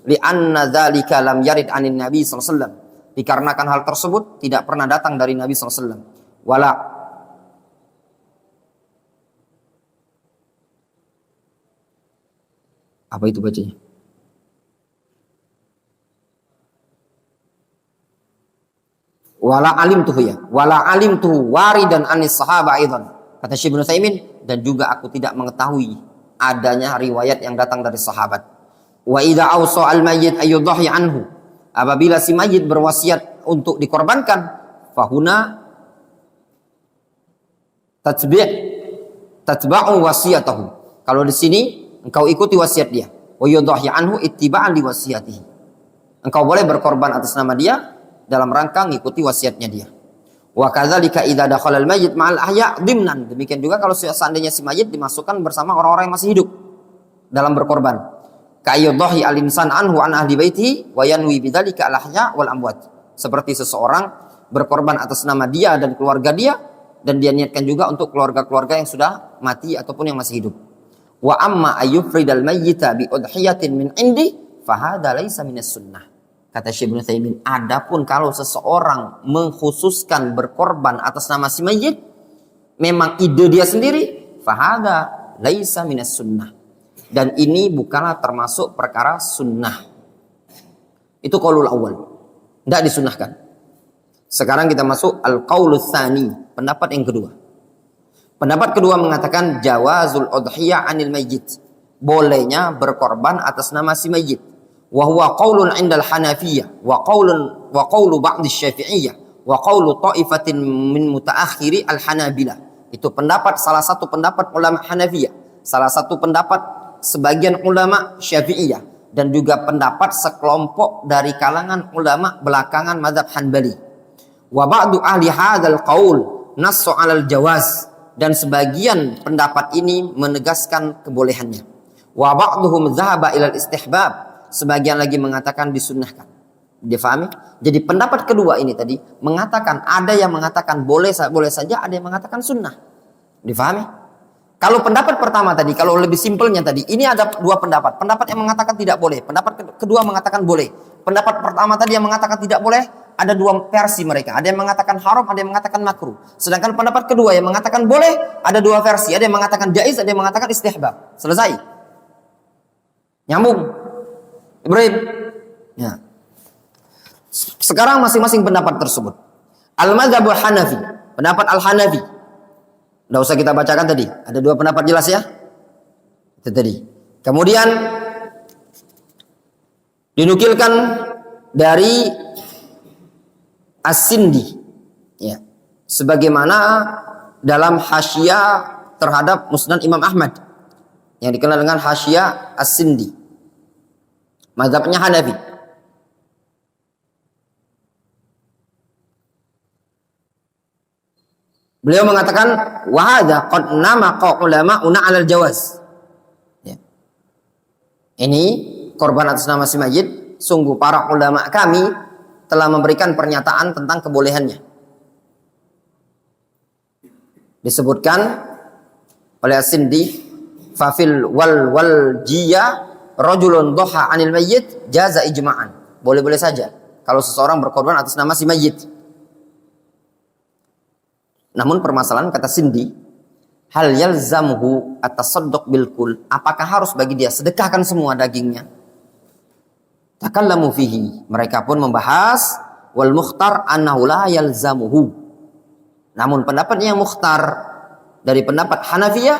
Li'anna dzalika lam yarid 'anin nabi sallallahu alaihi wasallam. Dikarenakan hal tersebut tidak pernah datang dari Nabi sallallahu alaihi wasallam. Wala apa itu bacanya? Wala alim tuh ya. Wala alim tuh waridan anis sahaba aidan. Kata Syekh Ibnu Utsaimin, dan juga aku tidak mengetahui adanya riwayat yang datang dari sahabat. Wa idza awsa al mayyit ayyudhahi anhu. Apabila si mayit berwasiat untuk dikorbankan, fahuna tatba'u wasiyatahu. Kalau di sini engkau ikuti wasiat dia. Wa yudhahi anhu ittiba'an li wasiyatihi. Engkau boleh berkorban atas nama dia dalam rangka ngikuti wasiatnya dia. Wa kadzalika idza dakhala al-mayyit ma'al ahya dhimnan. Demikian juga kalau seandainya si mayit dimasukkan bersama orang-orang yang masih hidup dalam berkorban. Ka'ayyudhahi al-insan anhu an ahli baitihi wa yanwi bidzalika al-ahya wal amwat. Seperti seseorang berkorban atas nama dia dan keluarga dia, dan dia niatkan juga untuk keluarga-keluarga yang sudah mati ataupun yang masih hidup. Wa amma ayyufridal mayyita bi udhiyatin min indi fahada laisa minas sunnah. Kata Syekh Ibnu Utsaimin, adapun kalau seseorang mengkhususkan berkorban atas nama si mayyit, memang ide dia sendiri, fahada laisa minas sunnah. Dan ini bukanlah termasuk perkara sunnah. Itu qaulul awal, tidak disunnahkan. Sekarang kita masuk al-qaulul tsani, pendapat yang kedua. Pendapat kedua mengatakan jawazul udhiyah anil mayyit, bolehnya berkorban atas nama si mayyit. Wa huwa qaulun 'indal Hanafiyyah wa qaulu ba'd asy-Syafi'iyyah wa qaulu ta'ifatin min mutaakhiri al-Hanabilah. Itu pendapat, salah satu pendapat ulama Hanafiyah, salah satu pendapat sebagian ulama Syafi'iyah, dan juga pendapat sekelompok dari kalangan ulama belakangan mazhab Hanbali. Wa ba'du ahli hadzal qaul nassu 'alal jawaz, dan sebagian pendapat ini menegaskan kebolehannya. Wa ba'duhum dzahaba ilal istihbab, sebagian lagi mengatakan disunnahkan. Difahami? Jadi pendapat kedua ini tadi mengatakan, ada yang mengatakan boleh saja, ada yang mengatakan sunnah. Difahami? Kalau pendapat pertama tadi, kalau lebih simpelnya tadi, ini ada dua pendapat. Pendapat yang mengatakan tidak boleh, pendapat kedua mengatakan boleh. Pendapat pertama tadi yang mengatakan tidak boleh, ada dua versi mereka. Ada yang mengatakan haram, ada yang mengatakan makruh. Sedangkan pendapat kedua yang mengatakan boleh, ada dua versi. Ada yang mengatakan jaiz, ada yang mengatakan istihbab. Selesai. Nyambung. Ibrahim. Ya. Sekarang masing-masing pendapat tersebut. Al-Madzhabul Hanafi, pendapat Al-Hanafi. Tidak usah kita bacakan tadi. Ada dua pendapat jelas ya. Itu tadi. Kemudian dinukilkan dari As-Sindi. Ya. Sebagaimana dalam Hasyiyah terhadap Musnad Imam Ahmad yang dikenal dengan Hasyiyah As-Sindi. Mazhabnya Hanafi. Beliau mengatakan wa hadza qad namaqa ulama'una 'alal jawaz. Ya. Ini korban atas nama si mayyit, sungguh para ulama kami telah memberikan pernyataan tentang kebolehannya. Disebutkan oleh As-Sindi, fafil wal jiya rajulun doha anil mayyit jaza ijma'an. Boleh-boleh saja kalau seseorang berkorban atas nama si mayyit. Namun permasalahan kata Sindi, hal yalzamhu at-tasadduq bil kul, apakah harus bagi dia sedekahkan semua dagingnya? Takallamu fihi, mereka pun membahas wal mukhtar annahu la yalzamuhu. Namun pendapatnya yang mukhtar dari pendapat Hanafiyah,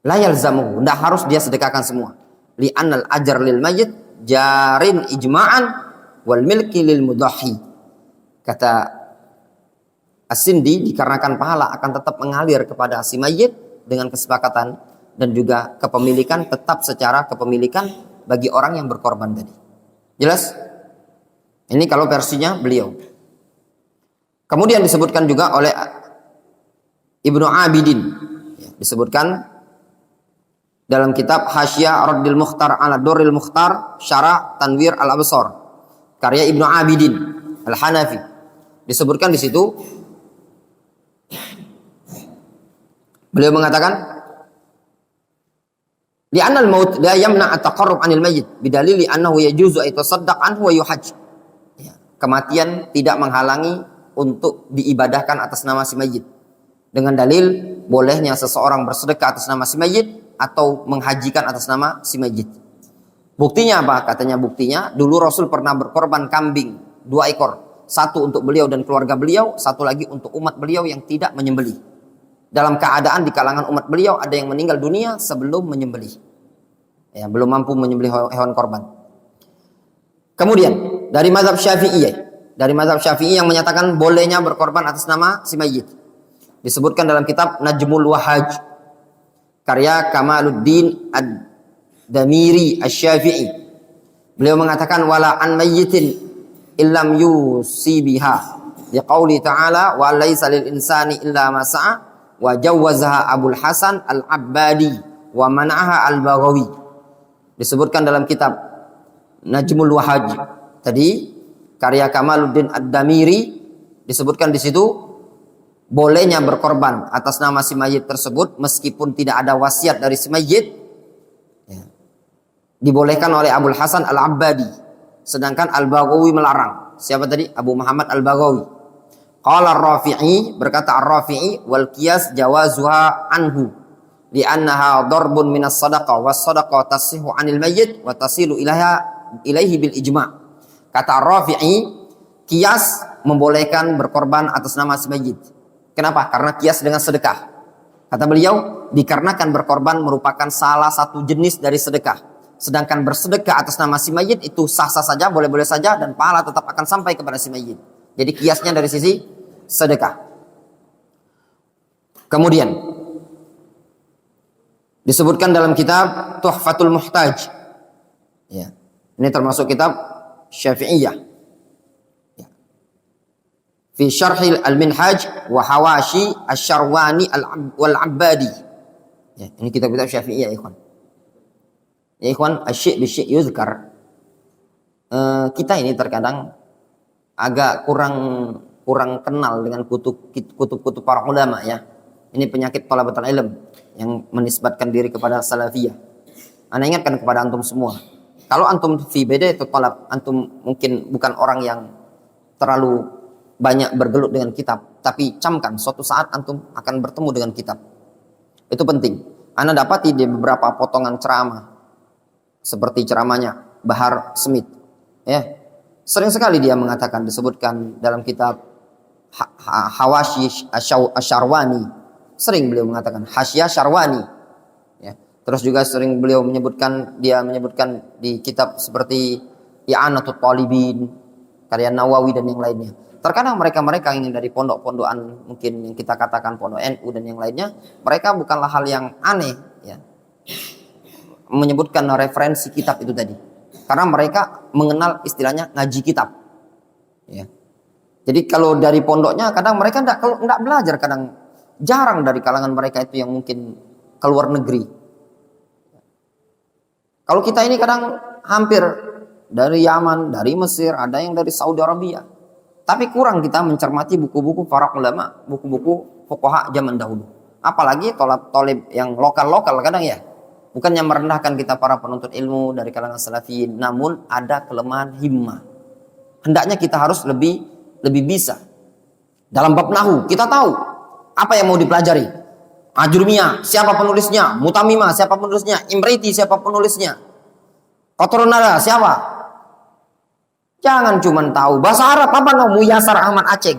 la yalzamuhu, tidak harus dia sedekahkan semua. Li'annal ajar lil mayyit jarin ijma'an wal milki lil mudahhi. Kata As-Sindi, dikarenakan pahala akan tetap mengalir kepada si mayyit dengan kesepakatan, dan juga kepemilikan tetap secara kepemilikan bagi orang yang berkorban tadi. Jelas? Ini kalau versinya beliau. Kemudian disebutkan juga oleh Ibnu Abidin, disebutkan dalam kitab Hasyiyah Raddil Mukhtar ala Durril Mukhtar Syarah Tanwir Al-Absar karya Ibnu Abidin Al-Hanafi. Disebutkan di situ, beliau mengatakan li'annal maut la yamna at-taqarrub 'anil mayyit bidalili annahu yajuzu ay tasaddaq anhu wa yuhajj. Ya, kematian tidak menghalangi untuk diibadahkan atas nama si mayyit, dengan dalil bolehnya seseorang bersedekah atas nama si mayyit atau menghajikan atas nama si mayyit. Buktinya apa? Katanya buktinya dulu Rasul pernah berkorban kambing 2 ekor. Satu untuk beliau dan keluarga beliau, satu lagi untuk umat beliau yang tidak menyembelih. Dalam keadaan di kalangan umat beliau ada yang meninggal dunia sebelum menyembelih, ya, belum mampu menyembelih hewan korban. Kemudian dari mazhab Syafi'i yang menyatakan bolehnya berkorban atas nama si mayyit, disebutkan dalam kitab Najmul Wahaj karya Kamaluddin Ad-Damiri Asy-Syafi'i. Beliau mengatakan wala an mayyitin illam yusibiha. Liqauli ta'ala wa laisa lil insani illa ma sa'a wa jawwazaha Abul Hasan Al-Abbadi wa man'aha Al-Baghawi. Disebutkan dalam kitab Najmul Wahaj tadi karya Kamaluddin Ad-Damiri, disebutkan di situ bolehnya berkorban atas nama si mayit tersebut meskipun tidak ada wasiat dari si mayit, ya, dibolehkan oleh Abul Hasan Al-Abbadi, sedangkan Al-Baghawi melarang. Siapa tadi? Abu Muhammad Al-Baghawi. Qala Ar-Rafi'i, berkata Ar-Rafi'i, wal qiyas jawazuha anhu li'annaha darbun minas sadaqah was sadaqah tasihhu 'anil mayyit wa tasilu ilaihi bil ijma'. Kata Ar-Rafi'i, qiyas membolehkan berkorban atas nama si mayit. Kenapa? Karena qiyas dengan sedekah. Kata beliau, dikarenakan berkorban merupakan salah satu jenis dari sedekah. Sedangkan bersedekah atas nama si mayit itu sah-sah saja, boleh-boleh saja, dan pahala tetap akan sampai kepada si mayit. Jadi qiyasnya dari sisi sedekah. Kemudian disebutkan dalam kitab Tuhfatul Muhtaj. Ya. Ini termasuk kitab Syafi'iyah. Ya. Fi Syarhil Al-Minhaj wa Hawashi Asy-Syarwani wal-Abbadi. Ya, ini kitab-kitab Syafi'iyah, ikhwan. Ya ikhwan, asy-syai' bi-syai' yuzkar. Kita ini terkadang agak kurang kenal dengan kutub-kutub para ulama, ya. Ini penyakit thalabatul ilm yang menisbatkan diri kepada salafiyah. Ana ingatkan kepada antum semua, kalau antum fi bidayah talab, antum mungkin bukan orang yang terlalu banyak bergelut dengan kitab, tapi camkan suatu saat antum akan bertemu dengan kitab. Itu penting. Ana dapati di beberapa potongan ceramah seperti ceramahnya Bahar Smith, ya. Sering sekali dia mengatakan, disebutkan dalam kitab Hawashi Asy-Syarwani, sering beliau mengatakan Hasyiah Syarwani, ya. Terus juga sering beliau menyebutkan di kitab seperti I'anatul Talibin, karya Nawawi dan yang lainnya. Terkadang mereka yang dari pondok-pondokan, mungkin yang kita katakan pondok NU dan yang lainnya, mereka bukanlah hal yang aneh, ya, menyebutkan referensi kitab itu tadi. Karena mereka mengenal istilahnya ngaji kitab, ya. Jadi kalau dari pondoknya kadang mereka enggak belajar, kadang jarang dari kalangan mereka itu yang mungkin keluar negeri. Kalau kita ini kadang hampir dari Yaman, dari Mesir, ada yang dari Saudi Arabia. Tapi kurang kita mencermati buku-buku para ulama, buku-buku fuqaha zaman dahulu. Apalagi tolib yang lokal-lokal kadang, ya. Bukannya merendahkan kita para penuntut ilmu dari kalangan salafiyin, namun ada kelemahan himmah. Hendaknya kita harus lebih bisa. Dalam bab nahu, kita tahu apa yang mau dipelajari. Ajurmiyah, siapa penulisnya? Mutamimah, siapa penulisnya? Imriti, siapa penulisnya? Qatrun Nada, siapa? Jangan cuma tahu bahasa Arab, apa no? Muyassar Ahmad Aceh.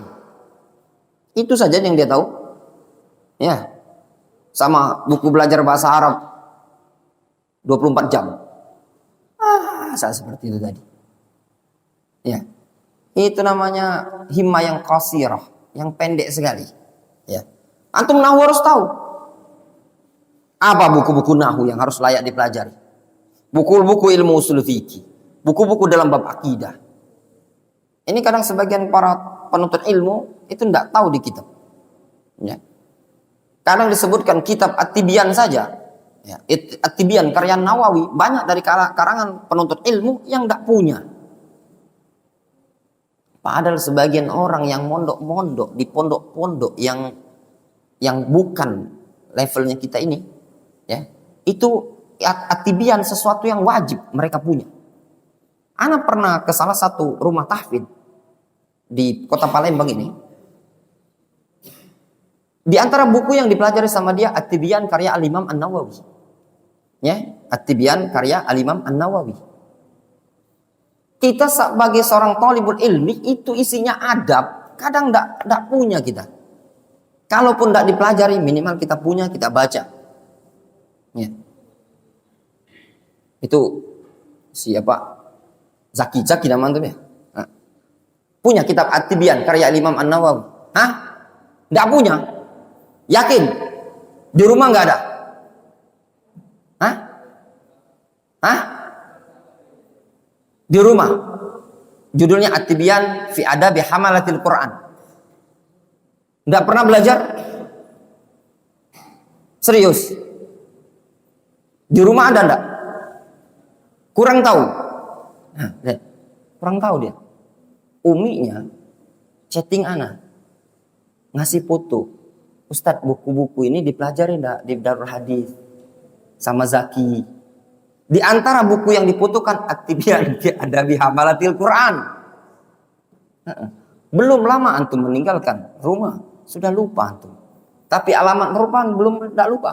Itu saja yang dia tahu. Ya. Sama buku belajar bahasa Arab 24 jam. Saya seperti itu tadi. Ya. Itu namanya himmah yang qasirah, yang pendek sekali. Ya. Antum nahwu harus tahu. Apa buku-buku nahwu yang harus layak dipelajari? Buku-buku ilmu usul fikih, buku-buku dalam bab akidah. Ini kadang sebagian para penuntut ilmu itu tidak tahu di kitab. Ya. Kadang disebutkan kitab At-Tibyan saja. Ya, At-Tibyan karya Nawawi, banyak dari karangan penuntut ilmu yang tidak punya. Padahal sebagian orang yang mondok-mondok di pondok-pondok yang bukan levelnya kita ini, ya, itu At-Tibyan sesuatu yang wajib mereka punya. Ana pernah ke salah satu rumah tahfidz di kota Palembang ini. Di antara buku yang dipelajari sama dia At-Tibyan karya Al-Imam An-Nawawi. Ya, At-Tibyan karya Al-Imam An-Nawawi. Kita sebagai seorang thalibul ilmi itu isinya adab, kadang enggak punya kita. Kalaupun enggak dipelajari, minimal kita punya, kita baca. Ya. Itu siapa? Zaki nama antum ya? Nah. Punya kitab At-Tibyan karya Imam An-Nawawi. Hah? Enggak punya? Yakin? Di rumah enggak ada? Hah? Di rumah? Judulnya At-Tibyan fi Adabi Hamalatil Quran. Enggak pernah belajar? Serius? Di rumah ada enggak? Kurang tahu. Nah, lihat. Kurang tahu dia. Uminya chatting ana. Ngasih foto. Ustadz, buku-buku ini dipelajari enggak di Darul Hadis sama Zaki? Di antara buku yang difotokan At-Tibyan fi Adabi Hamalatil Quran. Belum lama antum meninggalkan rumah, sudah lupa antum. Tapi alamat merupakan belum tidak lupa.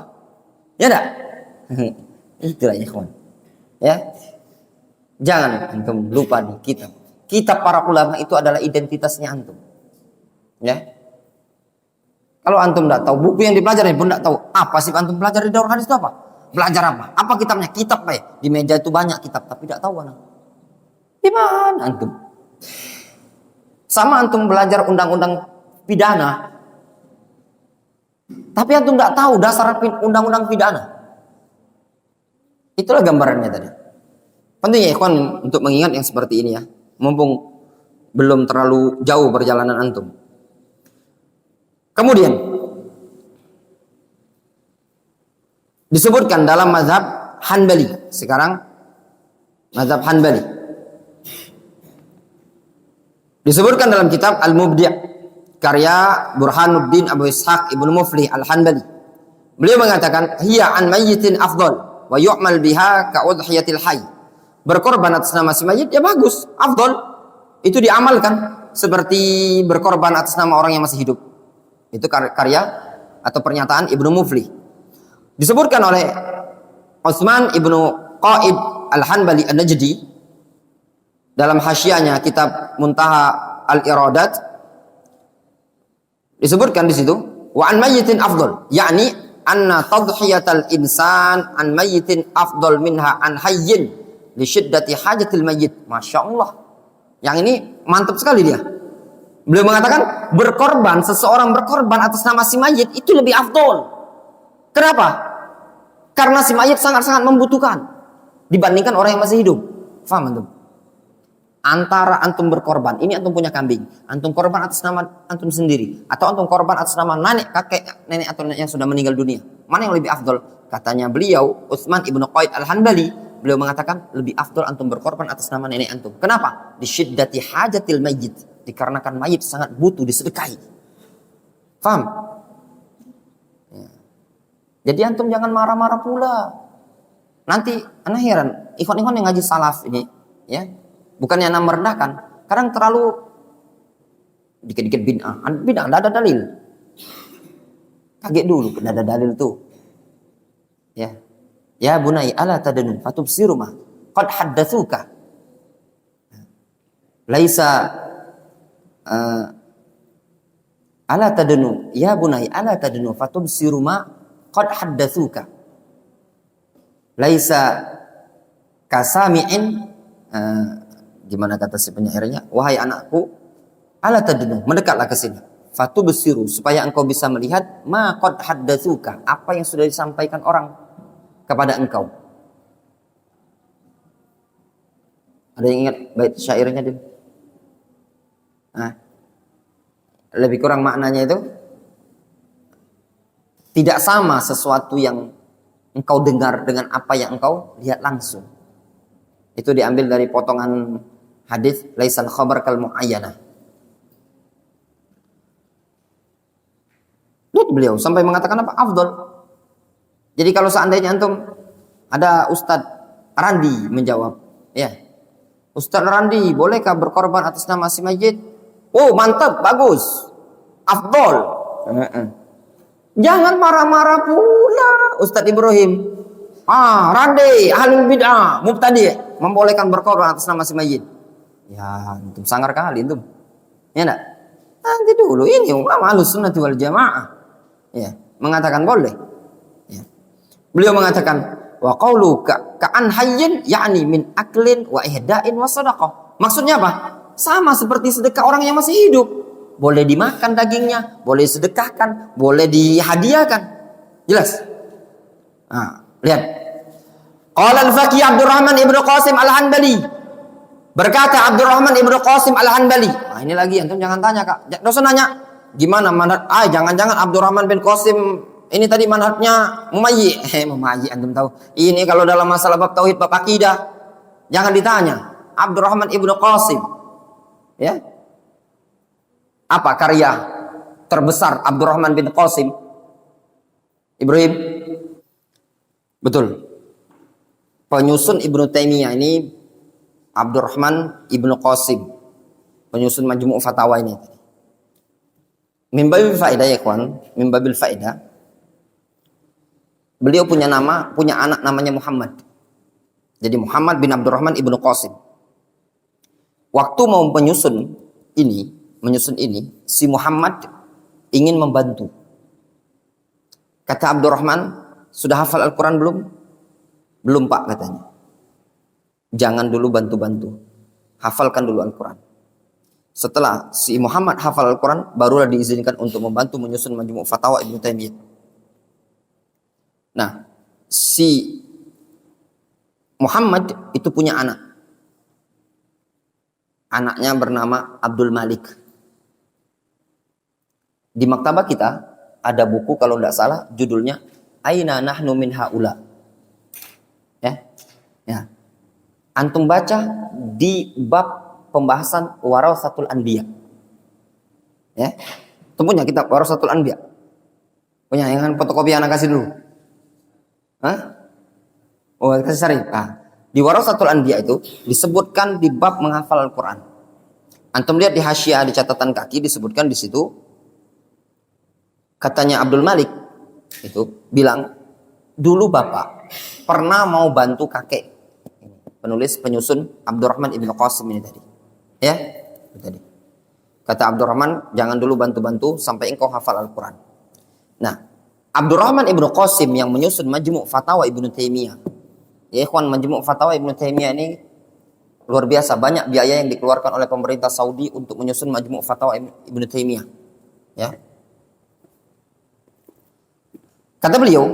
Ya enggak? Itulah ikhwan. Ya. Jangan antum lupa di kitab. Kitab para ulama itu adalah identitasnya antum. Ya. Kalau antum tidak tahu buku yang dipelajari pun tidak tahu apa sih antum belajar di Darul Hadis itu apa? Belajar apa? Apa kitabnya? Kitab apa ya? Di meja itu banyak kitab tapi tidak tahu mana. Di mana antum? Sama antum belajar undang-undang pidana. Tapi antum tidak tahu dasar undang-undang pidana. Itulah gambarannya tadi. Penting ya ikhwan untuk mengingat yang seperti ini ya. Mumpung belum terlalu jauh perjalanan antum. Kemudian disebutkan dalam mazhab Hanbali. Sekarang mazhab Hanbali. Disebutkan dalam kitab Al-Mubdi' karya Burhanuddin Abu Ishaq Ibnu Muflih Al-Hanbali. Beliau mengatakan, "Hiya an mayyitin afdal wa yu'mal biha ka udhiyatil hayy." Berkorban atas nama si mayit ya bagus, afdal. Itu diamalkan seperti berkorban atas nama orang yang masih hidup. Itu karya atau pernyataan Ibnu Muflih. Disebutkan oleh Utsman Ibnu Qaib Al-Hanbali An-Najdi dalam hasyiahnya kitab Muntaha Al-Iradat, disebutkan di situ wa an mayyitin afdal, yakni anna tadhiyatal insan an mayyitin afdal minha an hayyin li syiddati hajatil mayyit. Masya Allah, yang ini mantap sekali dia. Beliau mengatakan berkorban, seseorang berkorban atas nama si mayit itu lebih afdol. Kenapa? Karena si mayit sangat-sangat membutuhkan dibandingkan orang yang masih hidup. Faham antum? Antara antum berkorban, ini antum punya kambing, antum korban atas nama antum sendiri, atau antum korban atas nama nenek, kakek, nenek atau nenek yang sudah meninggal dunia, mana yang lebih afdol? Katanya beliau, Utsman Ibnu Qaid Al-Hanbali, beliau mengatakan lebih afdol antum berkorban atas nama nenek antum. Kenapa? Di syiddati hajatil mayyit, dikarenakan mayit sangat butuh disedekahi. Faham? Ya. Jadi antum jangan marah-marah pula. Nanti anak heran, ikhwan-ikhwan yang ngaji salaf ini, ya, bukannya anak merendahkan, kadang terlalu dikit-dikit bid'ah. Bid'ah tidak ada dalil. Kaget dulu, tidak ada dalil tuh. Ya, ya bunai ala tadanu fatubsiru ma qad haddatsuka. Laisa ala tadanu ya bunai ala tadanu fatubsiru ma qad haddatsuka. Laisa kasami'in, gimana kata si penyairnya, wahai anakku, ala tadnu, mendekatlah ke sini, fatubsiru, supaya engkau bisa melihat ma qad haddatsuka, apa yang sudah disampaikan orang kepada engkau. Ada yang ingat bait syairnya dia? Nah, lebih kurang maknanya itu tidak sama sesuatu yang engkau dengar dengan apa yang engkau lihat langsung. Itu diambil dari potongan hadis laisal khabar kal muayyanah. Lihat beliau sampai mengatakan apa? Afdol. Jadi kalau seandainya antum ada Ustadz Randi menjawab, ya, Ustadz Randi, bolehkah berkorban atas nama si mayit? Oh, mantap, bagus, afdol. Jangan marah-marah pula, Ustadz Ibrahim. Randi, ahli bid'ah, mubtadi, membolehkan berkorban atas nama si mayit. Ya, antum sangar kali antum. Ya enggak? Nanti dulu ini ulama Ahlussunnah wal Jamaah. Ya, mengatakan boleh. Ya. Beliau mengatakan wa qaulu ka'an hayyin yakni min aklin wa ihda'in wa shadaqah. Maksudnya apa? Sama seperti sedekah orang yang masih hidup. Boleh dimakan dagingnya, boleh sedekahkan, boleh dihadiahkan. Jelas? Nah, lihat. Qala al-Faqih Abdurrahman Ibnu Qasim Al-Hanbali. Berkata Abdurrahman ibnu Qasim al-Hanbali. Nah, ini lagi antum jangan tanya Kak. Enggak usah nanya. Gimana manhaj? Jangan-jangan Abdurrahman bin Qasim ini tadi manhajnya mumayyi. Mumayyi antum tahu. Ini kalau dalam masalah bab tauhid, bab akidah, jangan ditanya. Abdurrahman ibnu Qasim. Ya. Apa karya terbesar Abdurrahman bin Qasim? Ibrahim. Betul. Penyusun Ibnu Taimiyah ini Abdurrahman ibnu Qasim, penyusun Majmu' Fatawa ini. Min babil faedah ya kawan, min babil faedah. Beliau punya anak namanya Muhammad. Jadi Muhammad bin Abdurrahman ibnu Qasim. Waktu mau menyusun ini, si Muhammad ingin membantu. Kata Abdurrahman, sudah hafal Al-Quran belum? Belum Pak katanya. Jangan dulu bantu-bantu. Hafalkan dulu Al-Quran. Setelah si Muhammad hafal Al-Quran, barulah diizinkan untuk membantu menyusun Majmu' Fatawa Ibnu Taimiyah. Nah, si Muhammad itu punya anak. Anaknya bernama Abdul Malik. Di maktabah kita ada buku kalau tidak salah judulnya Aina Nahnu Min Haula. Ya. Antum baca di bab pembahasan Warasatul Anbiya. Ya. Antum punya kitab Warasatul Anbiya? Punya, yang fotokopi anak kasih dulu. Hah? Oh, kasih sari. Di Warasatul Anbiya itu disebutkan di bab menghafal Al-Quran. Antum lihat di hasyiah, di catatan kaki disebutkan di situ. Katanya Abdul Malik itu bilang, dulu bapak pernah mau bantu kakek. Penulis penyusun Abdurrahman ibnu Qasim ini tadi. Ya, itu tadi. Kata Abdurrahman, jangan dulu bantu-bantu sampai engkau hafal Al-Quran. Nah, Abdurrahman ibnu Qasim yang menyusun Majmu' Fatawa Ibnu Taimiyah. Ya ikhwan, Majmu' Fatawa Ibnu Taimiyah ini luar biasa, banyak biaya yang dikeluarkan oleh pemerintah Saudi untuk menyusun Majmu' Fatawa Ibnu Taimiyah. Ya. Kata beliau,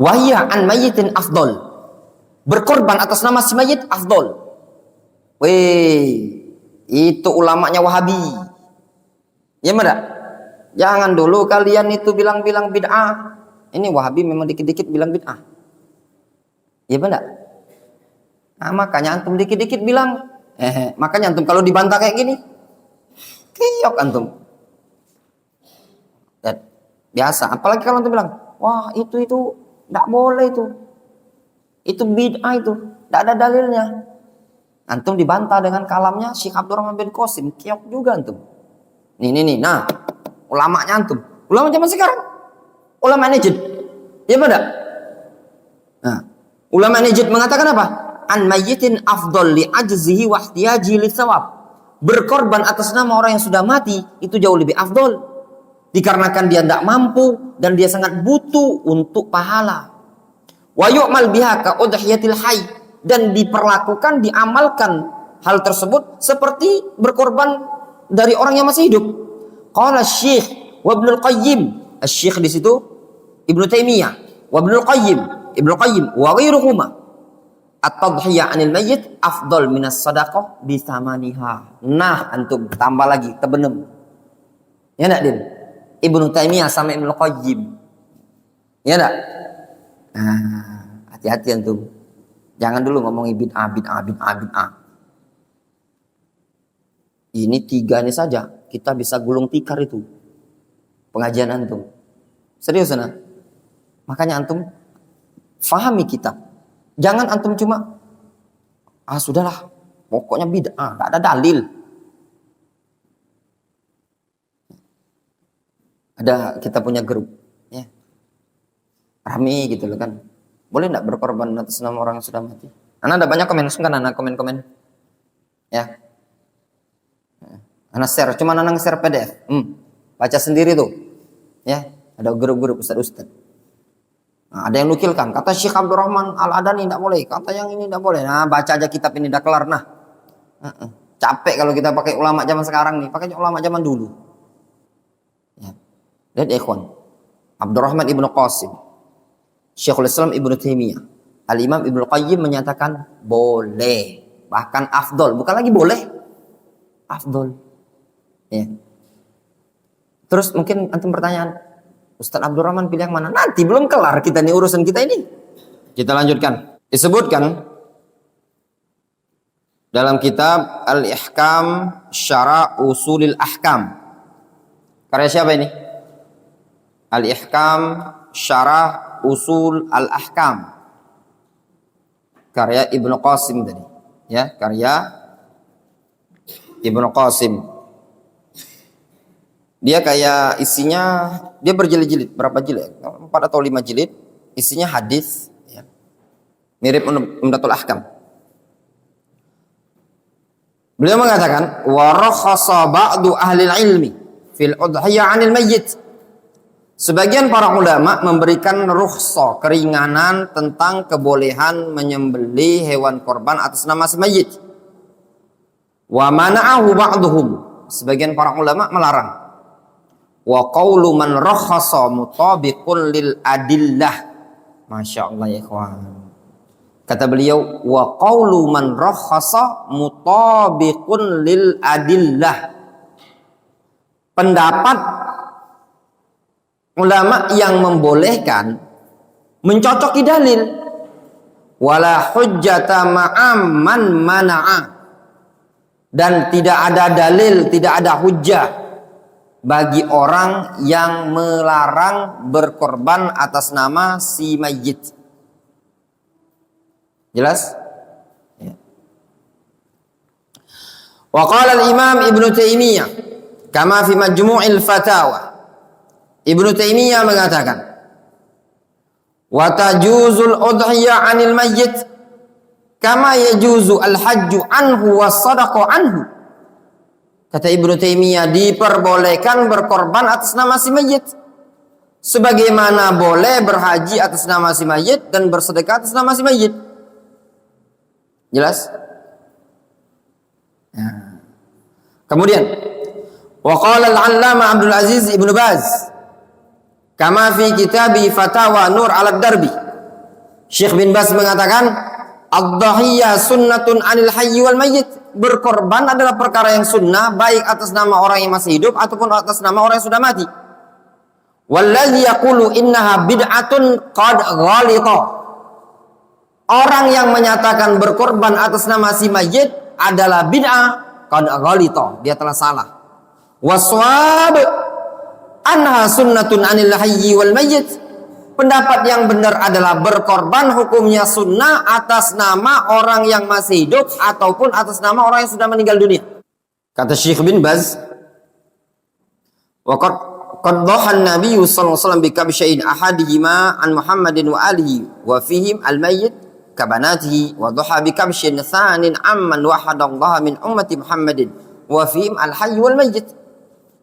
wahya an mayyitin afdol. Berkorban atas nama si mayit afdol. Weh, itu ulamanya Wahabi. Ya mana? Jangan dulu kalian itu bilang-bilang bid'ah. Ini Wahabi memang dikit-dikit bilang bid'ah. Ya benar. Nah, makanya antum dikit-dikit bilang, makanya antum kalau dibantah kayak gini, kiyok antum. Dan biasa, apalagi kalau antum bilang, wah itu tidak boleh itu bid'ah itu, tidak ada dalilnya. Antum dibantah dengan kalamnya Syekh Abdurrahman bin Qasim, kiyok juga antum. Nih, nah, ulamanya antum, ulama zaman sekarang, ulama Najd, ya benar. Nah, ulama Najd mengatakan apa? An mayyitin afdal li ajzihi wa ihtiyaji li thawab. Berkorban atas nama orang yang sudah mati itu jauh lebih afdol, dikarenakan dia tidak mampu dan dia sangat butuh untuk pahala. Wa yu'mal biha ka udhiyatil hayy, dan diperlakukan, diamalkan hal tersebut seperti berkorban dari orang yang masih hidup. Qala Syekh wa Ibnu Qayyim, Syekh di situ Ibnu Taimiyah, wa Ibnu Qayyim wa ghairuhuma, at-tadhiyah 'anil mayyit afdal minas shadaqah bi thamaniha. Nah, antum tambah lagi tebenem. Ya enggak, Din? Ibnu Taimiyah sama Ibnu Qayyim. Ya enggak? Hati-hati antum. Jangan dulu ngomongin bid'ah. Ini 3 ini saja kita bisa gulung tikar itu pengajian antum. Serius nah. Makanya antum fahami kitab. Jangan antum cuma sudahlah, pokoknya bid'ah, enggak ada dalil. Ada, kita punya grup ya. Rame gitu loh kan. Boleh enggak berkorban atas nama orang yang sudah mati? Anak ada banyak komen, kan anak komen. Ya. Anak share, cuma anak share PDF. Baca sendiri tuh. Ya, ada grup-grup ustaz-ustaz. Nah, ada yang nukilkan, kata Syekh Abdurrahman Al-Adani tidak boleh, kata yang ini tidak boleh. Nah, baca aja kitab ini dah kelar. Nah, capek kalau kita pakai ulama zaman sekarang nih, pakai ulama zaman dulu. Ya. Lihat ikhwan, Abdurrahman ibnu Qasim, Syekhul Islam Ibnu Taimiyah, Al-Imam Ibnu Qayyim menyatakan boleh. bahkan afdol, bukan lagi boleh, afdol. Ya. Terus mungkin antum pertanyaan, Ustaz Abdurrahman pilih yang mana? Nanti belum kelar kita nih urusan kita ini. Kita lanjutkan. Disebutkan dalam kitab Al-Ihkam Syara' Usulil Ahkam. Karya siapa ini? Al-Ihkam Syara' Usul Al-Ahkam. Karya Ibnu Qasim tadi. Ya, karya Ibnu Qasim. Dia kayak isinya, dia berjilid-jilid. Berapa jilid? 4 atau 5 jilid. Isinya hadis. Ya. Mirip Umdatul Ahkam. Beliau mengatakan, warakhasa ba'du ahli ilmi fil udhiyah 'anil mayyit. Sebagian para ulama memberikan rukhsah, keringanan tentang kebolehan menyembelih hewan korban atas nama si mayyit. Wa mana'ahu ba'duhum. Sebagian para ulama melarang. Wa qawlu man rakhasa mutabiqun lil adillah. Masya Allah ya ikhwan. Kata beliau, wa qawlu man rakhasa mutabiqun lil adillah. Pendapat ulama yang membolehkan mencocoki dalil. Wala hujjata ma'am man mana'a. Dan tidak ada dalil, tidak ada hujjah bagi orang yang melarang berkorban atas nama si mayyit. Jelas? Ya. Wa qala al-Imam Ibnu Taimiyah kama fi Majmu'il Fatawa. Ibnu Taimiyah mengatakan, wa tajuzul udhiyah 'anil mayyit kama yajuzu al-hajju anhu was sadaqah anhu. Kata Ibnu Taimiyah, diperbolehkan berkorban atas nama si mayyit sebagaimana boleh berhaji atas nama si mayyit dan bersedekah atas nama si mayyit. Jelas? Ya. Kemudian wa qala al-'Allamah Abdul Aziz Ibnu Baz kama fi kitabi Fatawa Nur al-Darbi. Syekh bin Baz mengatakan, ad-dhahiyah sunnatun 'anil hayyi wal mayyit. Berkorban adalah perkara yang sunnah baik atas nama orang yang masih hidup ataupun atas nama orang yang sudah mati. Wallazi yaqulu innaha bid'atun qad ghalita. Orang yang menyatakan berkorban atas nama si mayyit adalah bid'ah qad ghalita, dia telah salah. Waswab anha sunnatun 'anil hayyi wal mayyit. Pendapat yang benar adalah berkorban hukumnya sunnah atas nama orang yang masih hidup ataupun atas nama orang yang sudah meninggal dunia. Kata Syekh bin Baz, wa qad dhaha an-nabiy sallallahu alaihi wasallam bi kabshayn ahadihima an Muhammadin wa alihi wa fihim al-mayyit kabanatihi wa dhaha bi kabshin thanin amman wahadallaha min ummati Muhammadin wa fihim al-hayy wal mayyit.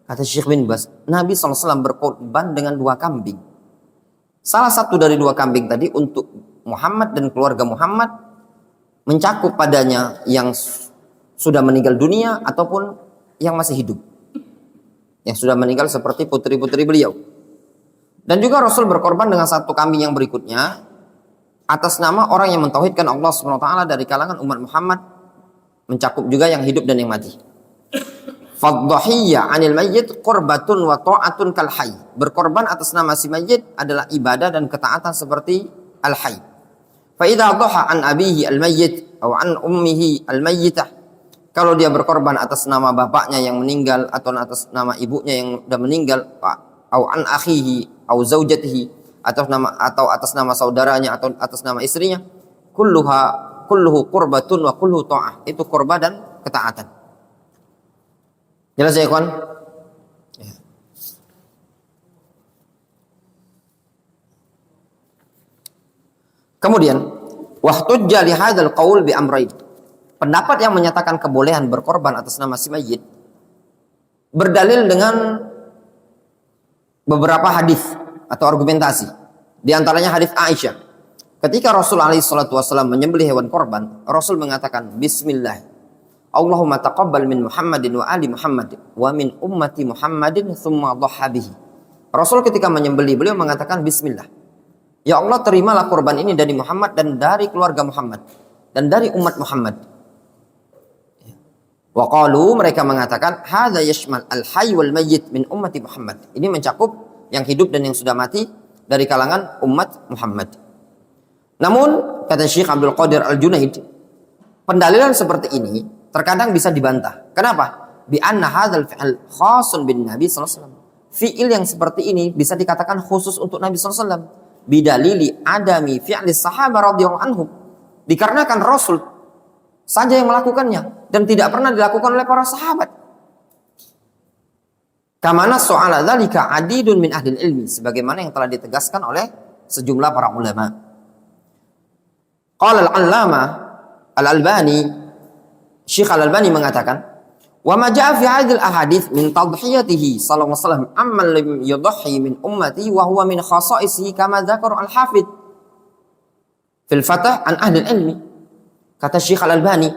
Kata Syekh bin Baz, Nabi sallallahu alaihi wasallam berkorban dengan 2 kambing. Salah satu dari 2 kambing tadi untuk Muhammad dan keluarga Muhammad, mencakup padanya yang sudah meninggal dunia ataupun yang masih hidup, yang sudah meninggal seperti putri-putri beliau. Dan juga Rasul berkorban dengan 1 kambing yang berikutnya atas nama orang yang mentauhidkan Allah SWT dari kalangan umat Muhammad, mencakup juga yang hidup dan yang mati. Fadhahiyya 'anil mayyit qurbatun wa ta'atun kal hayy. Berkorban atas nama si mayyit adalah ibadah dan ketaatan seperti al hayy. Fa idza dhaha an abihi al mayyit atau an ummihi al mayyitah. Kalau dia berkorban atas nama bapaknya yang meninggal atau atas nama ibunya yang sudah meninggal, atau an akhihi atau zaujatihi, atau atas nama saudaranya atau atas nama istrinya, kulluhu qurbatun wa kulluhu ta'ah. Itu korban dan ketaatan. Jelas ya kawan? Ya. Kemudian wahtujja li hadzal qaul bi amrayn. Pendapat yang menyatakan kebolehan berkorban atas nama si mayyit berdalil dengan beberapa hadis atau argumentasi. Di antaranya hadis Aisyah. Ketika Rasul alaihi salatu wasallam menyembelih hewan korban, Rasul mengatakan bismillah. Allahumma taqabbal min Muhammadin wa ali Muhammad wa min ummati Muhammadin thumma dhaha bihi. Rasul ketika menyembelih beliau mengatakan bismillah. Ya Allah, terimalah korban ini dari Muhammad dan dari keluarga Muhammad dan dari umat Muhammad. Wa qalu, mereka mengatakan, hadza yashmal al-hayy wal mayyit min ummati Muhammad. Ini mencakup yang hidup dan yang sudah mati dari kalangan umat Muhammad. Namun, kata Syekh Abdul Qadir Al-Junaid, pendalilan seperti ini terkadang bisa dibantah. Kenapa? Bi anna hadzal fi'l khasun bin Nabi sallallahu alaihi wasallam. Fi'il yang seperti ini bisa dikatakan khusus untuk Nabi sallallahu alaihi wasallam. Bidalili adami fi'li sahabat radhiyallahu anhum. Dikarenakan Rasul saja yang melakukannya dan tidak pernah dilakukan oleh para sahabat. Kamana so'ala dzalika adidun min ahli ilmi, sebagaimana yang telah ditegaskan oleh sejumlah para ulama. Qala al-Allamah Al-Albani, Syekh Al-Albani mengatakan, wa ma jaa fi hadhil ahadits min tadhhiyatihi sallallahu alaihi wasallam amman lam yudhhi min ummati wa huwa min khasaisihi kama dzakara al-Hafidz fil Fath an ahli ilmi. Kata Syekh Al-Albani,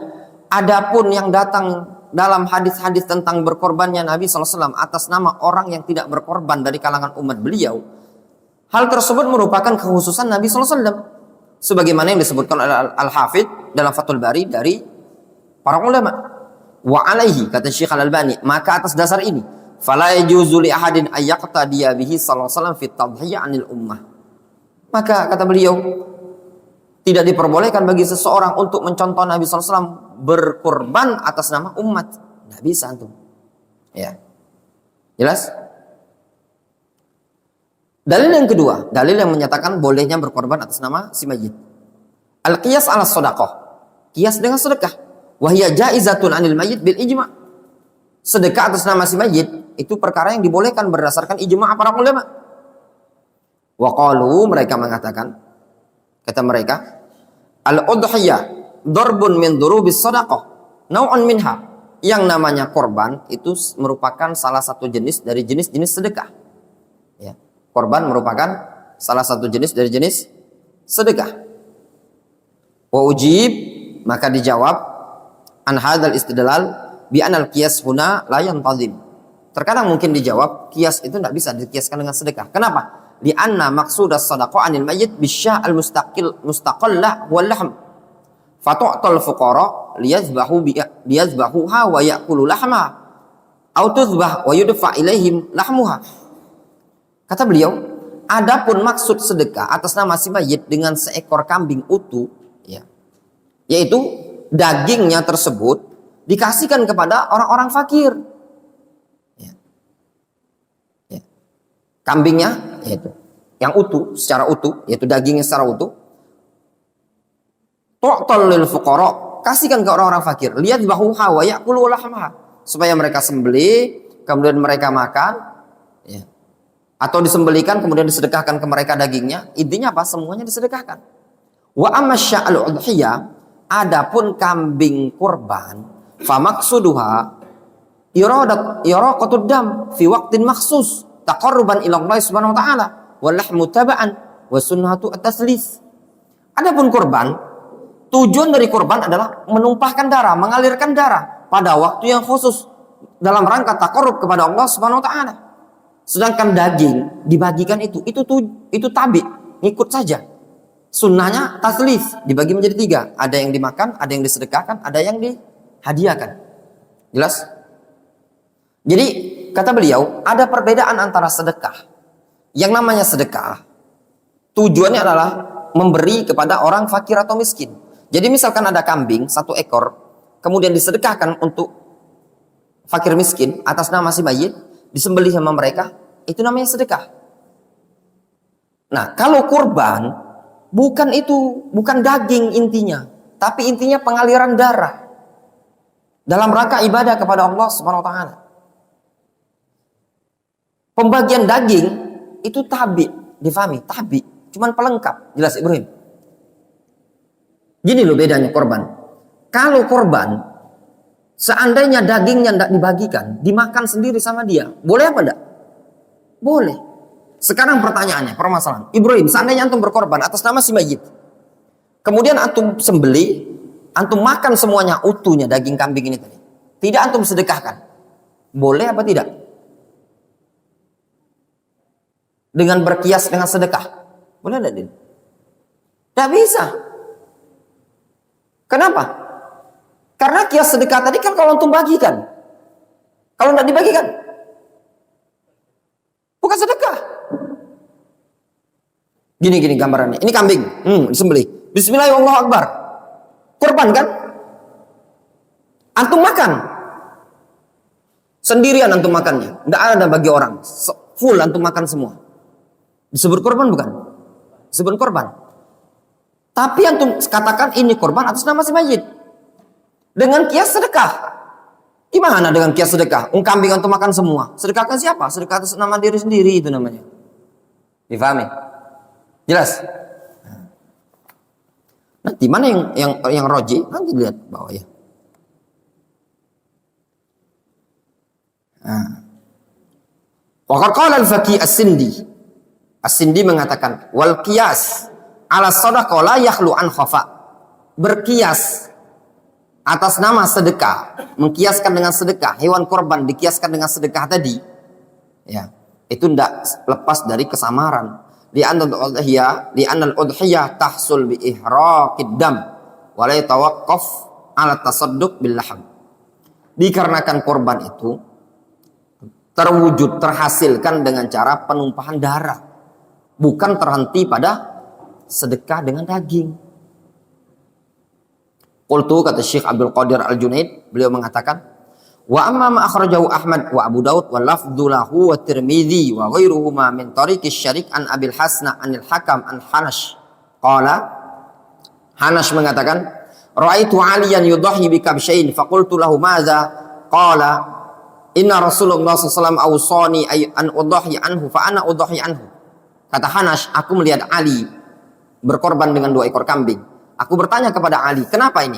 adapun yang datang dalam hadis-hadis tentang berkorbannya Nabi SAW atas nama orang yang tidak berkorban dari kalangan umat beliau, hal tersebut merupakan kekhususan Nabi SAW. Sebagaimana yang disebutkan oleh Al-Hafidz dalam Fathul Bari dari para ulama. Wa alaihi, kata Syekh Al-Albani, maka atas dasar ini, fala yajuzu li ahadin ayyaqtadiya bihi sallallahu alaihi wasallam fi tadhhiya 'anil ummah. Maka kata beliau, tidak diperbolehkan bagi seseorang untuk mencontoh Nabi SAW berkorban atas nama umat. Tidak bisa antum. Ya. Jelas? Dalil yang kedua, dalil yang menyatakan bolehnya berkorban atas nama si mayit. Al-qiyas ala shadaqah. Qiyas dengan sedekah. Wa hiya jaizatun 'anil mayit bil ijma'. Sedekah atas nama si mayit itu perkara yang dibolehkan berdasarkan ijma' para ulama. Wa qalu, mereka mengatakan, kata mereka, al-udhiyah darbun min durubis shadaqah, nau'un minha. Yang namanya korban itu merupakan salah satu jenis dari jenis-jenis sedekah. Ya. Korban merupakan salah satu jenis dari jenis sedekah. Wa ujib, maka dijawab, an hadzal istidlal bi anal qiyas huna la yantazim. Terkadang mungkin dijawab, qiyas itu tidak bisa dikiaskan dengan sedekah. Kenapa? Di anna maqsudas sadaqah 'anil mayyit bisyah' al-mustaqillah wal lahm. Fatu'tal fuqara liyazbahuha wa ya'kulu lahma aw tuzbah wa yudfa ilaihim lahmuha. Kata beliau, adapun maksud sedekah atas nama si mayit dengan seekor kambing utuh, ya, yaitu dagingnya tersebut dikasihkan kepada orang-orang fakir. Ya. Ya. Kambingnya yaitu yang utuh, secara utuh, yaitu dagingnya secara utuh. Tu'tal lil fuqara, kasihkan ke orang-orang fakir. Lihat bahuha wa ya'kulu lahmaha, supaya mereka sembelih, kemudian mereka makan, ya. Atau disembelihkan kemudian disedekahkan ke mereka dagingnya. Intinya apa? Semuanya disedekahkan. Wa amma sya'al udhiyah, adapun kambing kurban, fa maksuduha iraqatud dam fi waqtin makhsus taqarruban ila Allah Subhanahu wa taala wal lahmu taba'an wa sunnatu at-taslis. Adapun kurban, tujuan dari kurban adalah menumpahkan darah, mengalirkan darah pada waktu yang khusus dalam rangka taqarrub kepada Allah Subhanahu wa taala. Sedangkan daging dibagikan itu tabi, ngikut saja. Sunnahnya taslis, dibagi menjadi 3. Ada yang dimakan, ada yang disedekahkan, ada yang dihadiahkan. Jelas? Jadi kata beliau, ada perbedaan antara sedekah. Yang namanya sedekah, tujuannya adalah memberi kepada orang fakir atau miskin. Jadi misalkan ada kambing 1 ekor, kemudian disedekahkan untuk fakir miskin atas nama si mayit, disembelih sama mereka, itu namanya sedekah. Nah, kalau kurban, bukan itu, bukan daging intinya, tapi intinya pengaliran darah dalam rangka ibadah kepada Allah Subhanahu wa taala. Pembagian daging itu tabi, difahami, tabi, cuman pelengkap. Jelas Ibrahim? Gini loh bedanya korban. Kalau korban, seandainya dagingnya tidak dibagikan, dimakan sendiri sama dia, boleh apa enggak? Boleh. Sekarang pertanyaannya, permasalahan. Ibrahim, seandainya antum berkorban atas nama si mayit, kemudian antum sembelih, antum makan semuanya utuhnya daging kambing ini tadi, tidak antum sedekahkan, boleh apa tidak? Dengan berkias dengan sedekah, boleh tidak? Tidak bisa. Kenapa? Karena kias sedekah tadi kan kalau antum bagikan. Kalau tidak dibagikan, bukan sedekah. Gini gambarannya. Ini kambing, disembelih. Bismillah, Allahu Akbar. Kurban kan? Antum makan. Sendirian antum makannya. Tidak ada bagi orang. Full antum makan semua. Disebut kurban bukan? Disebut kurban. Tapi antum katakan ini kurban atas nama si mayit. Dengan kias sedekah. Gimana dengan kias sedekah? Kambing antum makan semua. Sedekahkan siapa? Sedekah atas nama diri sendiri itu namanya. Difahami? Jelas? Nanti mana yang roji? Nanti lihat bawah ya. Wa qala al-Faqih As-Sindi. As-Sindi mengatakan wal qiyas ala shadaqah la yakhlu an khafa. Berkias atas nama sedekah, mengkiaskan dengan sedekah, hewan korban dikiaskan dengan sedekah tadi, ya, itu tidak lepas dari kesamaran. Li'annal udhiyah tahsul bi ihraqid dam wa la yatawaqqaf ala tasadduq bil lahm. Dikarenakan korban itu terwujud, terhasilkan dengan cara penumpahan darah, bukan terhenti pada sedekah dengan daging. Qultu, kata Syekh Abdul Qadir Al-Junaid, beliau mengatakan, wa amma ma akhrajahu Ahmad wa Abu Daud wa lafdhu lahu wa Tirmidzi wa ghairuhuma min tariqi Syarik an Abil Hasna anil Hakam an Hanash. Qala, Hanash mengatakan, ra'aitu Aliyan yudhi bi kabshain fa qultu lahu madza? Qala, inna Rasulullah sallallahu alaihi wasallam awsani an udhi anhu fa ana udhi anhu. Kata Hanash, aku melihat Ali berkorban dengan 2 ekor kambing. Aku bertanya kepada Ali, kenapa ini?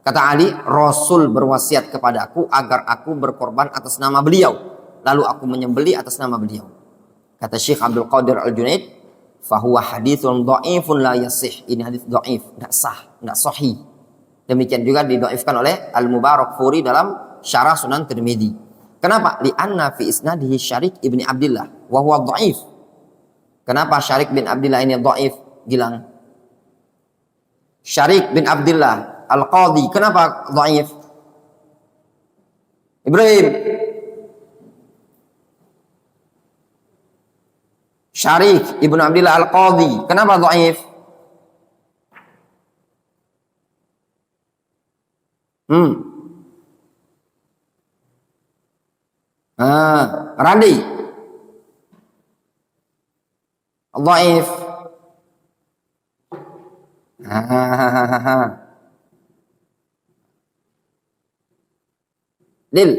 Kata Ali, Rasul berwasiat kepadaku agar aku berkorban atas nama beliau. Lalu aku menyembeli atas nama beliau. Kata Syekh Abdul Qadir Al-Junaid, fahuwa hadithun dha'ifun la yasih. Ini hadith dha'if, tidak sah, tidak sahih. Demikian juga didhaifkan oleh Al-Mubarakfuri dalam Syarah Sunan Tirmidzi. Kenapa? Li'anna fi isnadihi Syarik ibni Abdillah wa huwa dha'if. Kenapa Syarik bin Abdillah ini dha'if? Gilang. Syarik bin Abdillah Al-Qadhi, kenapa dhaif? Ibrahim. Syarik ibn Abdillah Al-Qadhi, kenapa dhaif? Randi. Dhaif. Dil.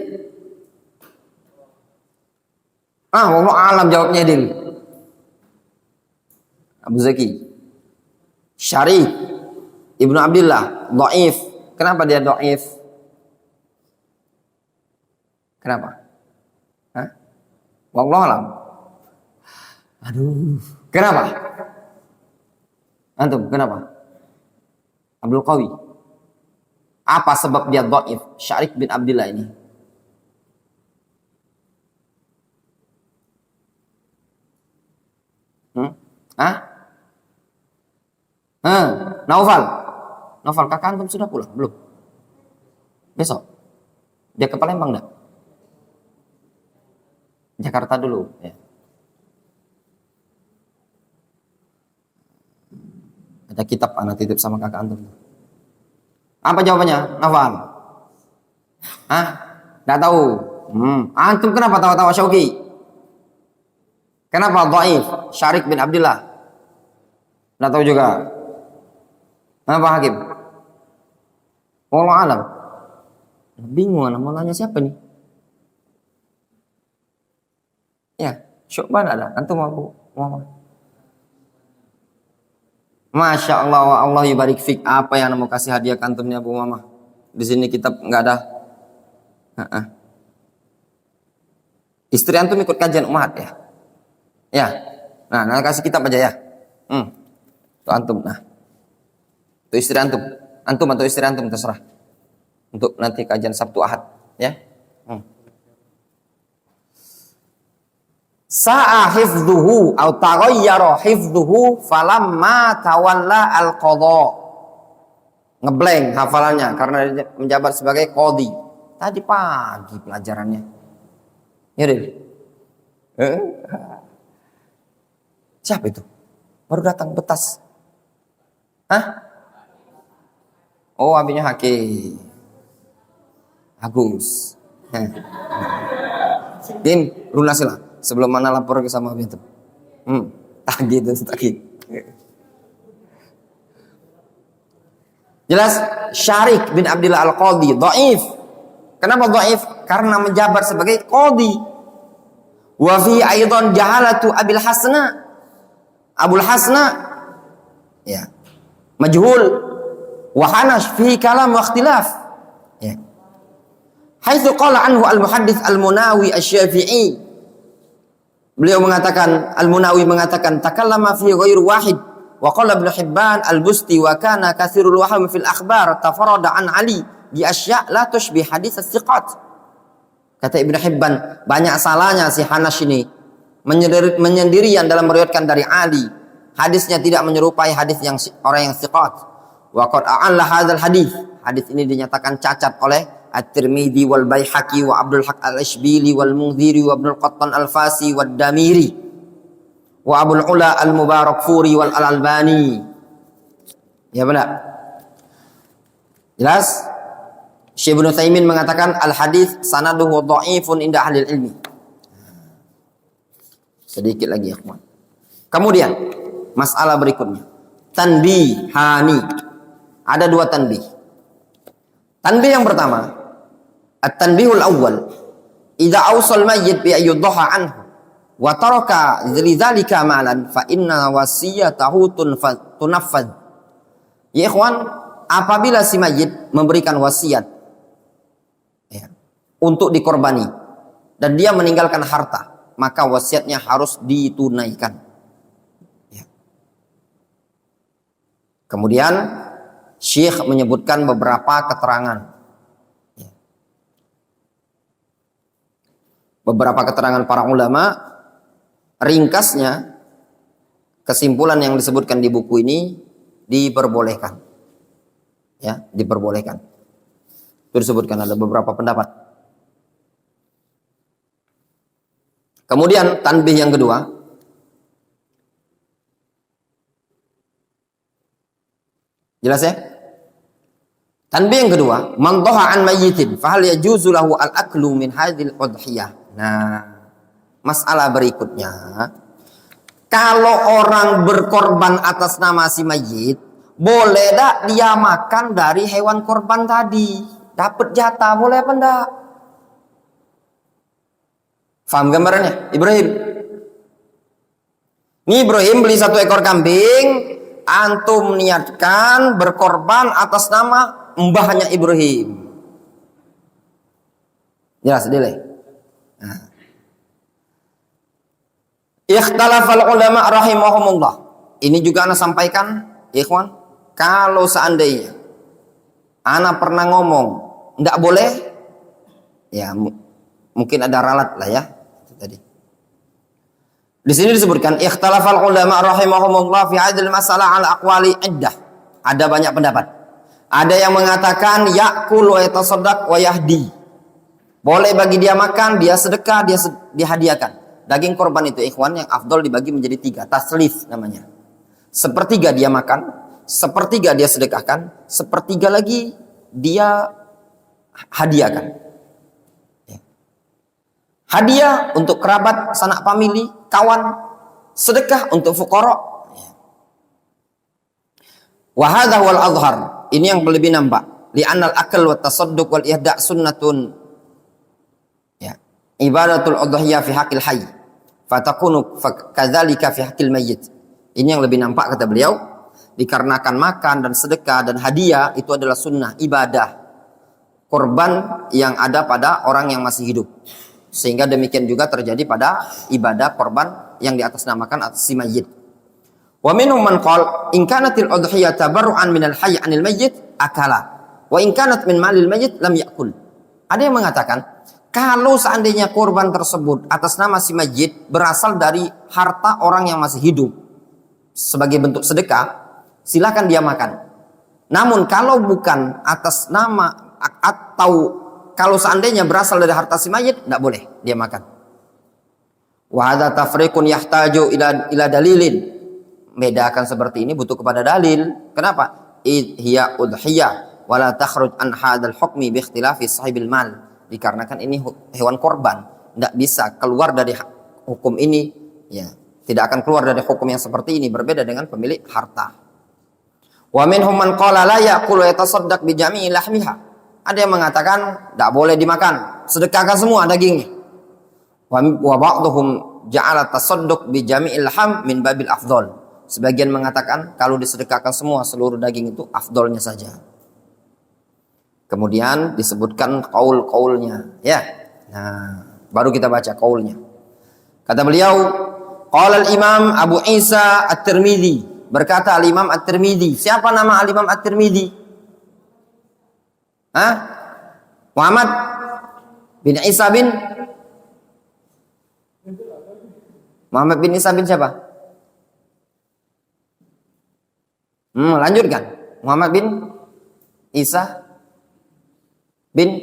Wallah alam jawabnya Dil. Abu Zaki. Syarik Ibnu Abdillah dhaif. Kenapa dia dhaif? Kenapa? Wallah alam. Aduh, kenapa? Antum, kenapa? Abdul Qawi. Apa sebab dia dhaif? Syarik bin Abdillah ini. Naufal, kakak antum sudah pulang? Belum? Besok? Dia ke Palembang enggak? Jakarta dulu, ya. Ada kitab anak titip sama kakak antum. Apa jawabannya? Naufal? Nggak tahu. Antum kenapa tawa-tawa Syauqi? Kenapa dhaif? Syarik bin Abdillah. Nggak tahu juga. Kenapa Hakim? Wallahu alam. Bingung, mau nanya siapa nih? Ya, Syu'ban ada. Antum mau? Masya Allah, wa Allah yubarik fik. Apa yang mau kasih hadiah ke antumnya Bu Mama? Di sini kitab nggak ada. Istri antum ikut kajian Ummahat ya? Ya. Nah, kasih kitab aja ya. Tuh antum. Nah, itu istri antum. Antum atau istri antum terserah. Untuk nanti kajian Sabtu Ahad, ya. Sa'a hifdhuhu atau taghayyara hifdhuhu falamma tawalla al-qadha. ngeblank hafalannya karena dia menjabat sebagai qadhi. Tadi pagi pelajarannya. Ya deh. Siapa itu? Baru datang Betas. Hah? Oh, abinya Haki. Agus. Din, lunasilah sebelum mana lapor ke sama abi itu. Tagih itu, tagih. Jelas Syarik bin Abdullah Al-Qadhi dhaif. Kenapa dhaif? Karena menjabat sebagai qadhi. Wa fi aidan jahalatu Abil Hasna. Abul Hasna ya. Majhul wa hanash fi kalam wa ikhtilaf. Ya. Haitsu qala anhu al-muhaddits al-Munawi asy-Syafi'i. Beliau mengatakan, Al-Munawi mengatakan takallama fi ghairi wahid. Wa qala Ibnu Hibban al-Busti wa kana katsirul waham fil akhbar tafarrada an Ali bi asya' la tushbih hadits as-siqat. Kata Ibnu Hibban, banyak salahnya si Hanash ini menyendirian dalam meriwayatkan dari Ali. Hadisnya tidak menyerupai hadis yang orang yang siqat. Wa qad a'alla hadzal hadis. Hadis ini dinyatakan cacat oleh At-Tirmidzi wal Baihaqi wa Abdul Haq al-Ishbili wal Munziri wa Ibnu al-Qattan al-Fasi wad Damiri wa Abul Ula al-Mubarakfuri wal Al-Albani. Ya benar. Jelas? Syekh Ibnu Utsaimin mengatakan al-hadis sanaduhu dhaifun inda ahli ilmi. Sedikit lagi ya, kawan. Kemudian masalah berikutnya. Tanbihani. Ada dua tanbih. Tanbih yang pertama, at-tanbihul awwal, idza awsal mayyit bi ayyudha anhu wa taraka lidzalika malan fa inna wasiyatahu tunaffadh. Ya ikhwan, apabila si mayyit memberikan wasiat ya, untuk dikorbani dan dia meninggalkan harta, maka wasiatnya harus ditunaikan. Ya. Kemudian Syekh menyebutkan beberapa keterangan. Ya. Beberapa keterangan para ulama. Ringkasnya, kesimpulan yang disebutkan di buku ini diperbolehkan. Ya, diperbolehkan. Itu disebutkan ada beberapa pendapat. Kemudian tanbih yang kedua, jelas ya? Tanbih yang kedua, man dhaha an mayyitin fa hal yajuzu lahu al-aklu min hadhil udhiyah. Nah, masalah berikutnya, kalau orang berkorban atas nama si mayyit, boleh tak dia makan dari hewan korban tadi? Dapat jatah, boleh apa enggak? Faham gambarannya? Ibrahim. Ini Ibrahim beli 1 ekor kambing, antum niatkan berkorban atas nama mbahnya Ibrahim. Jelas, delay. Nah. Ikhtalafal ulama rahimahumullah. Ini juga ana sampaikan, ikhwan, kalau seandainya ana pernah ngomong enggak boleh, ya mungkin ada ralat lah ya. Itu tadi. Di sini disebutkan ikhtalafal ulama rahimahumullah fi hadhil masalah ala aqwali iddah. Ada banyak pendapat. Ada yang mengatakan ya'kul wa yatasaddaq wa yahdi. Boleh bagi dia makan, dia sedekah, dia hadiahkan. Daging korban itu ikhwan yang afdol dibagi menjadi 3, taslif namanya. Sepertiga dia makan, sepertiga dia sedekahkan, sepertiga lagi dia hadiahkan. Ya. Hadiah untuk kerabat, sanak famili, kawan, sedekah untuk fuqara. Ya. Wa hadza wal azhar. Ini yang lebih nampak. Li'anal akal wa tasadduq wal ihda' sunnatun. Ya. Ibadatul udhiyah fi haqqil hayy. Fatakunu kadzalika fi haqqil mayyit. Ini yang lebih nampak kata beliau, dikarenakan makan dan sedekah dan hadiah itu adalah sunnah ibadah korban yang ada pada orang yang masih hidup. Sehingga demikian juga terjadi pada ibadah korban yang diatasnamakan atas si mayyit. Wa minhum man qala in kanatil udhiyah tabarru'an minal hayy 'anil mayyit akala wa in kanat min malil mayyit lam ya'kul. Ada yang mengatakan kalau seandainya korban tersebut atas nama si mayyit berasal dari harta orang yang masih hidup sebagai bentuk sedekah, silakan dia makan. Namun kalau bukan atas nama atau kalau seandainya berasal dari harta si mayit, tidak boleh dia makan. Wa hadza tafriqun yahtaju ila dalilin. Bedakan seperti ini butuh kepada dalil. Kenapa? Hiya udhiyah wala takhruj an hadzal hukmi bi ikhtilafi sahibil mal. Dikarenakan ini hewan korban, tidak bisa keluar dari hukum ini, ya. Tidak akan keluar dari hukum yang seperti ini, berbeda dengan pemilik harta. Wa minhum man qala la ya'kulu yatasaddaq bi jami'i lahmiha. Ada yang mengatakan tidak boleh dimakan, sedekahkan semua dagingnya. Wa ba'dhum ja'ala tasadduq bi jami'il laham min babil afdal. Sebagian mengatakan kalau disedekahkan semua seluruh daging itu afdolnya saja. Kemudian disebutkan qaul-qaulnya, ya. Nah, baru kita baca qaulnya. Kata beliau, qala al-Imam Abu Isa At-Tirmidzi, berkata al-Imam At-Tirmidzi. Siapa nama al-Imam At-Tirmidzi? Hah? Muhammad bin Isa bin Muhammad bin Isa bin siapa? Lanjutkan. Muhammad bin Isa bin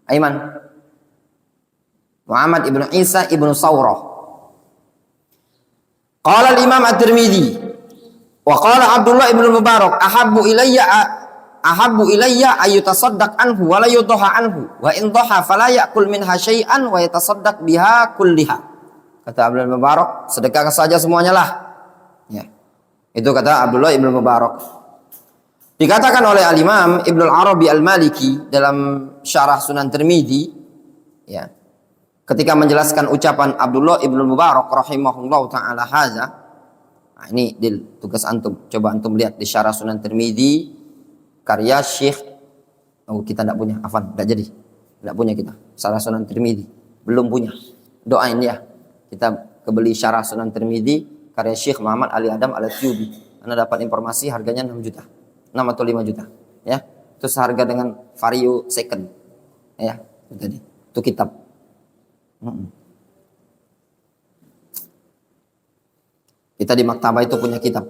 Aiman. Muhammad ibnu Isa ibnu Sawrah. Qala al-Imam At-Tirmidzi wa qala Abdullah ibnu Mubarak ahabbu ilayya ayutasaddaq anhu wa la yudhaha anhu wa in dhaha fala ya'kul minha syai'an wa yatasaddaq biha kulliha. Kata Abdullah ibnu Mubarak, sedekahkan saja semuanya lah. Ya. Itu kata Abdullah ibnu Mubarak. Dikatakan oleh al-Imam Ibnu Al-Arabi Al-Maliki dalam Syarah Sunan Tirmidzi, ya. Ketika menjelaskan ucapan Abdullah ibnu Mubarak rahimahullah taala hadza. Nah, ini tugas antum. Coba antum lihat di Syarah Sunan Tirmidzi karya Syekh. Oh, kita tidak punya, afan, tidak jadi. Tidak punya kita. Syarah Sunan Tirmidzi belum punya. Doain ya. Kita kebeli Syarah Sunan Tirmidzi karya Syekh Muhammad Ali Adam Al-Atyubi. Anda dapat informasi harganya 6 juta. 6 atau 5 juta. Ya. Itu seharga dengan Vario second. Ya, itu tadi. Itu kitab. Kita di maktabah itu punya kitab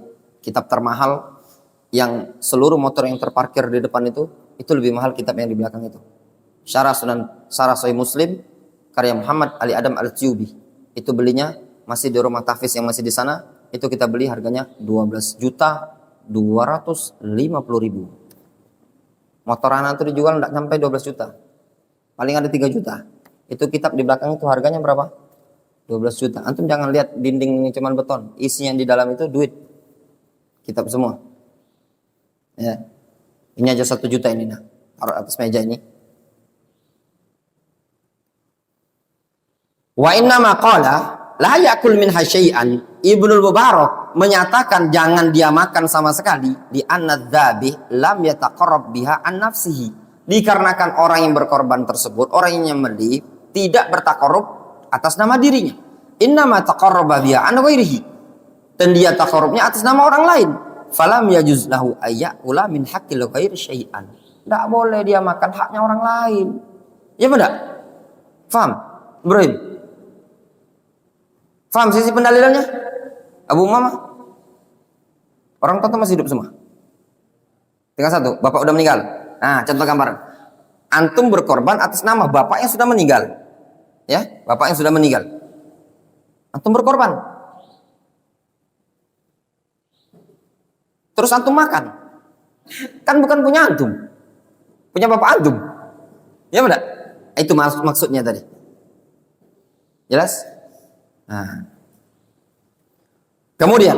termahal yang seluruh motor yang terparkir di depan itu lebih mahal kitab yang di belakang itu. Syarah Sahih Muslim karya Muhammad Ali Adam Al-Atyubi. Itu belinya masih di rumah tahfiz yang masih di sana, itu kita beli harganya 12.250.000. Motor anak itu dijual tidak sampai 12 juta. Paling ada 3 juta. Itu kitab di belakang itu harganya berapa? 12 juta. Antum jangan lihat dinding ini cuma beton. Isinya di dalam itu duit. Kitab semua. Ya. Ini aja 1 juta ini, nah. Taruh atas meja ini. Wa inna ma qala la yakul minha syai'an. Ibnu Mubarak menyatakan jangan dia makan sama sekali di annadzabih lam yataqarrab biha an nafsihi. Dikarenakan orang yang berkorban tersebut, orang yang nyembelih tidak bertakarrub atas nama dirinya. Innama taqarraba biha an ghairihi. Dan dia takarrubnya atas nama orang lain. Falam yajuz lahu ayyakula min haqqil ghairi syai'an. Tidak boleh dia makan haknya orang lain. Ya benar? Faham? Ibrahim? Faham sisi pendalilannya? Abu Mama? Orang tua masih hidup semua? Tinggal satu, bapak udah meninggal. Nah, contoh gambaran. Antum berkorban atas nama bapak yang sudah meninggal. Ya, bapak yang sudah meninggal. Antum berkorban. Terus antum makan. Kan bukan punya antum. Punya bapak antum. Ya benar? Itu maksudnya tadi. Jelas? Nah. Kemudian,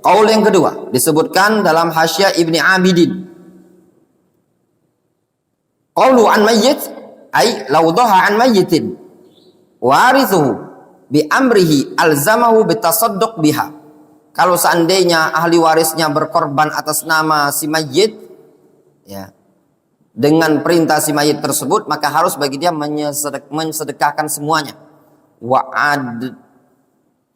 qaul yang kedua disebutkan dalam Hasyiah Ibni Abidin. Qaulu an mayyit ay law dhaha an mayyitin warithuhu bi amrihi alzamahu bitasadduq biha. Kalau seandainya ahli warisnya berkorban atas nama si mayyit, ya, dengan perintah si mayyit tersebut, maka harus bagi dia mensedekahkan semuanya.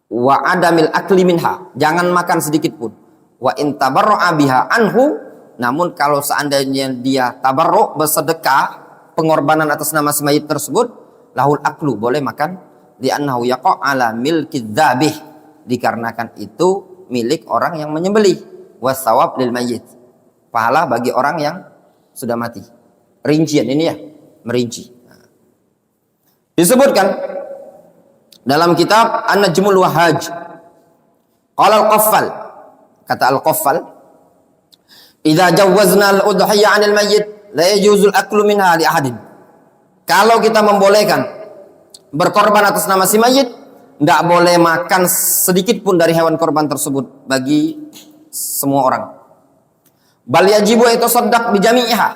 Wa adamil akli minha, jangan makan sedikit pun. Wa in tabarra'a biha anhu, namun kalau seandainya dia tabarru' bersedekah pengorbanan atas nama si mayyit tersebut, lahul aklu, boleh makan, li'annahu yaqa' ala milki dzabih, dikarenakan itu milik orang yang menyembelih. wasawab lil mayyit. Pahala bagi orang yang sudah mati. Rincian ini ya, merinci. Disebutkan dalam kitab An-Najmul Wahhaj. Qala al-Qaffal, kata al-Qaffal, "Idza jawwazna al-udhiyya 'anil mayyit la yajuzul aklu minha li ahadin." Kalau kita membolehkan berkorban atas nama si mayit, tidak boleh makan sedikit pun dari hewan korban tersebut bagi semua orang. Bal yajibu yatasaddaq bi jami'iha.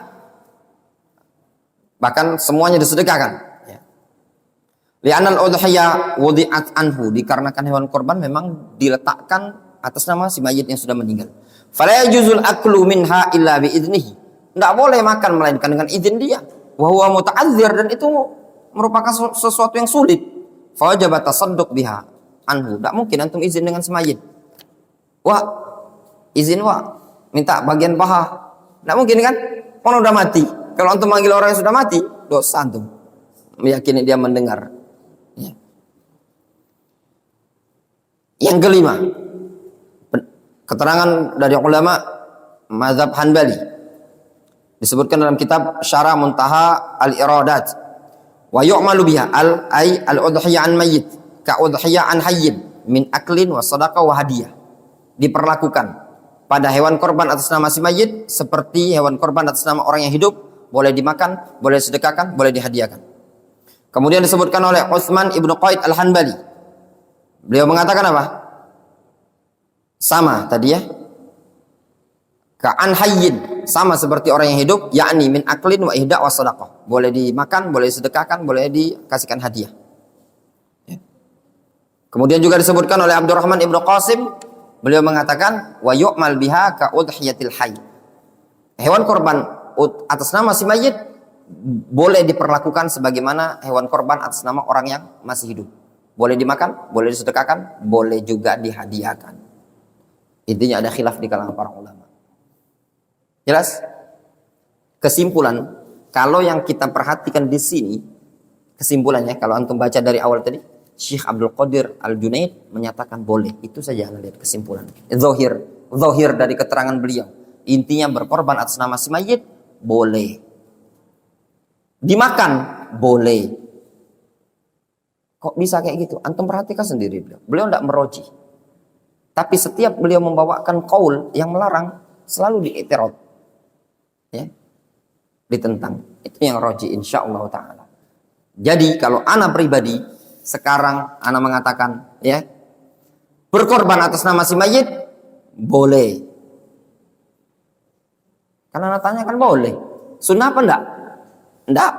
Bahkan semuanya disedekahkan. Li'anal udhiyya wudi'at anhu, dikarenakan hewan korban memang diletakkan atas nama si mayit yang sudah meninggal. Fala yajuzul aklu minha illa bi idnihi. Tidak boleh makan melainkan dengan izin dia. Wa huwa muta'adzir, dan itu merupakan sesuatu yang sulit. Fa wajaba tasadduq biha anhu. Tidak mungkin antum izin dengan si mayit. Wah, izin wah, minta bagian paha. Tidak mungkin kan? Orang udah mati. Kalau antum manggil orang yang sudah mati, dosa antum. Meyakini dia mendengar. Ya. Yang kelima, keterangan dari ulama mazhab Hanbali. Disebutkan dalam kitab Syarah Muntaha Al-Iradat. Wa yu'malu biha al-udhiyya an mayyit ka udhiyya an hayyin min aklin wa sadaqah wa hadiyah. Diperlakukan pada hewan korban atas nama si mayit seperti hewan korban atas nama orang yang hidup, boleh dimakan, boleh disedekahkan, boleh dihadiahkan. Kemudian disebutkan oleh Utsman Ibnu Qaid Al-Hanbali. Beliau mengatakan apa? Sama tadi ya. Ka'an hayyin, sama seperti orang yang hidup, yakni min aklin wa ihda wa sadaqah. Boleh dimakan, boleh disedekahkan, boleh dikasihkan hadiah. Ya. Kemudian juga disebutkan oleh Abdurrahman Ibnu Qasim, beliau mengatakan wa yu'mal biha ka udhiyatil hayy. Hewan korban atas nama si mayit boleh diperlakukan sebagaimana hewan korban atas nama orang yang masih hidup. Boleh dimakan, boleh disedekahkan, boleh juga dihadiahkan. Intinya ada khilaf di kalangan para ulama. Jelas? Kesimpulan, kalau yang kita perhatikan di sini, kesimpulannya kalau antum baca dari awal tadi, Syekh Abdul Qadir Al-Junaid menyatakan boleh. Itu saja Anda lihat kesimpulan. Zahir dari keterangan beliau. Intinya berkorban atas nama si mayit boleh. Dimakan boleh. Kok bisa kayak gitu? Antum perhatikan sendiri beliau. Beliau tidak meroji. Tapi setiap beliau membawakan qaul yang melarang selalu diiktirad. Ya, ditentang. Itu yang roji insyaallah taala. Jadi kalau ana pribadi sekarang ana mengatakan ya, berkorban atas nama si mayit boleh. Karena ana tanya kan boleh. Sunnah apa enggak? Enggak.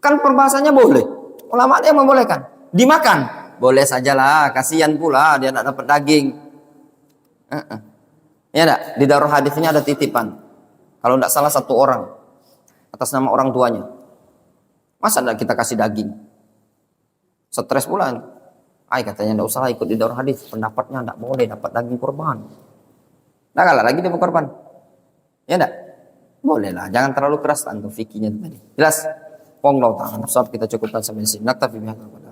Kan perbahasannya boleh. Ulama yang membolehkan. Dimakan boleh sajalah, kasihan pula dia enggak dapat daging. Ya enggak? Di Darul Hadis ini ada titipan. Kalau enggak salah satu orang atas nama orang tuanya. Masa enggak kita kasih daging? Stres pula. Ay katanya enggak usah ikut di Darul Hadis. Pendapatnya enggak boleh dapat daging kurban. Nah kalah lagi dia berkorban. Ya enggak? Boleh lah. Jangan terlalu keras antum fikihnya tadi. Jelas? Wallahu ta'ala. Kita cukupkan sampai sini. Naktafi bihadza.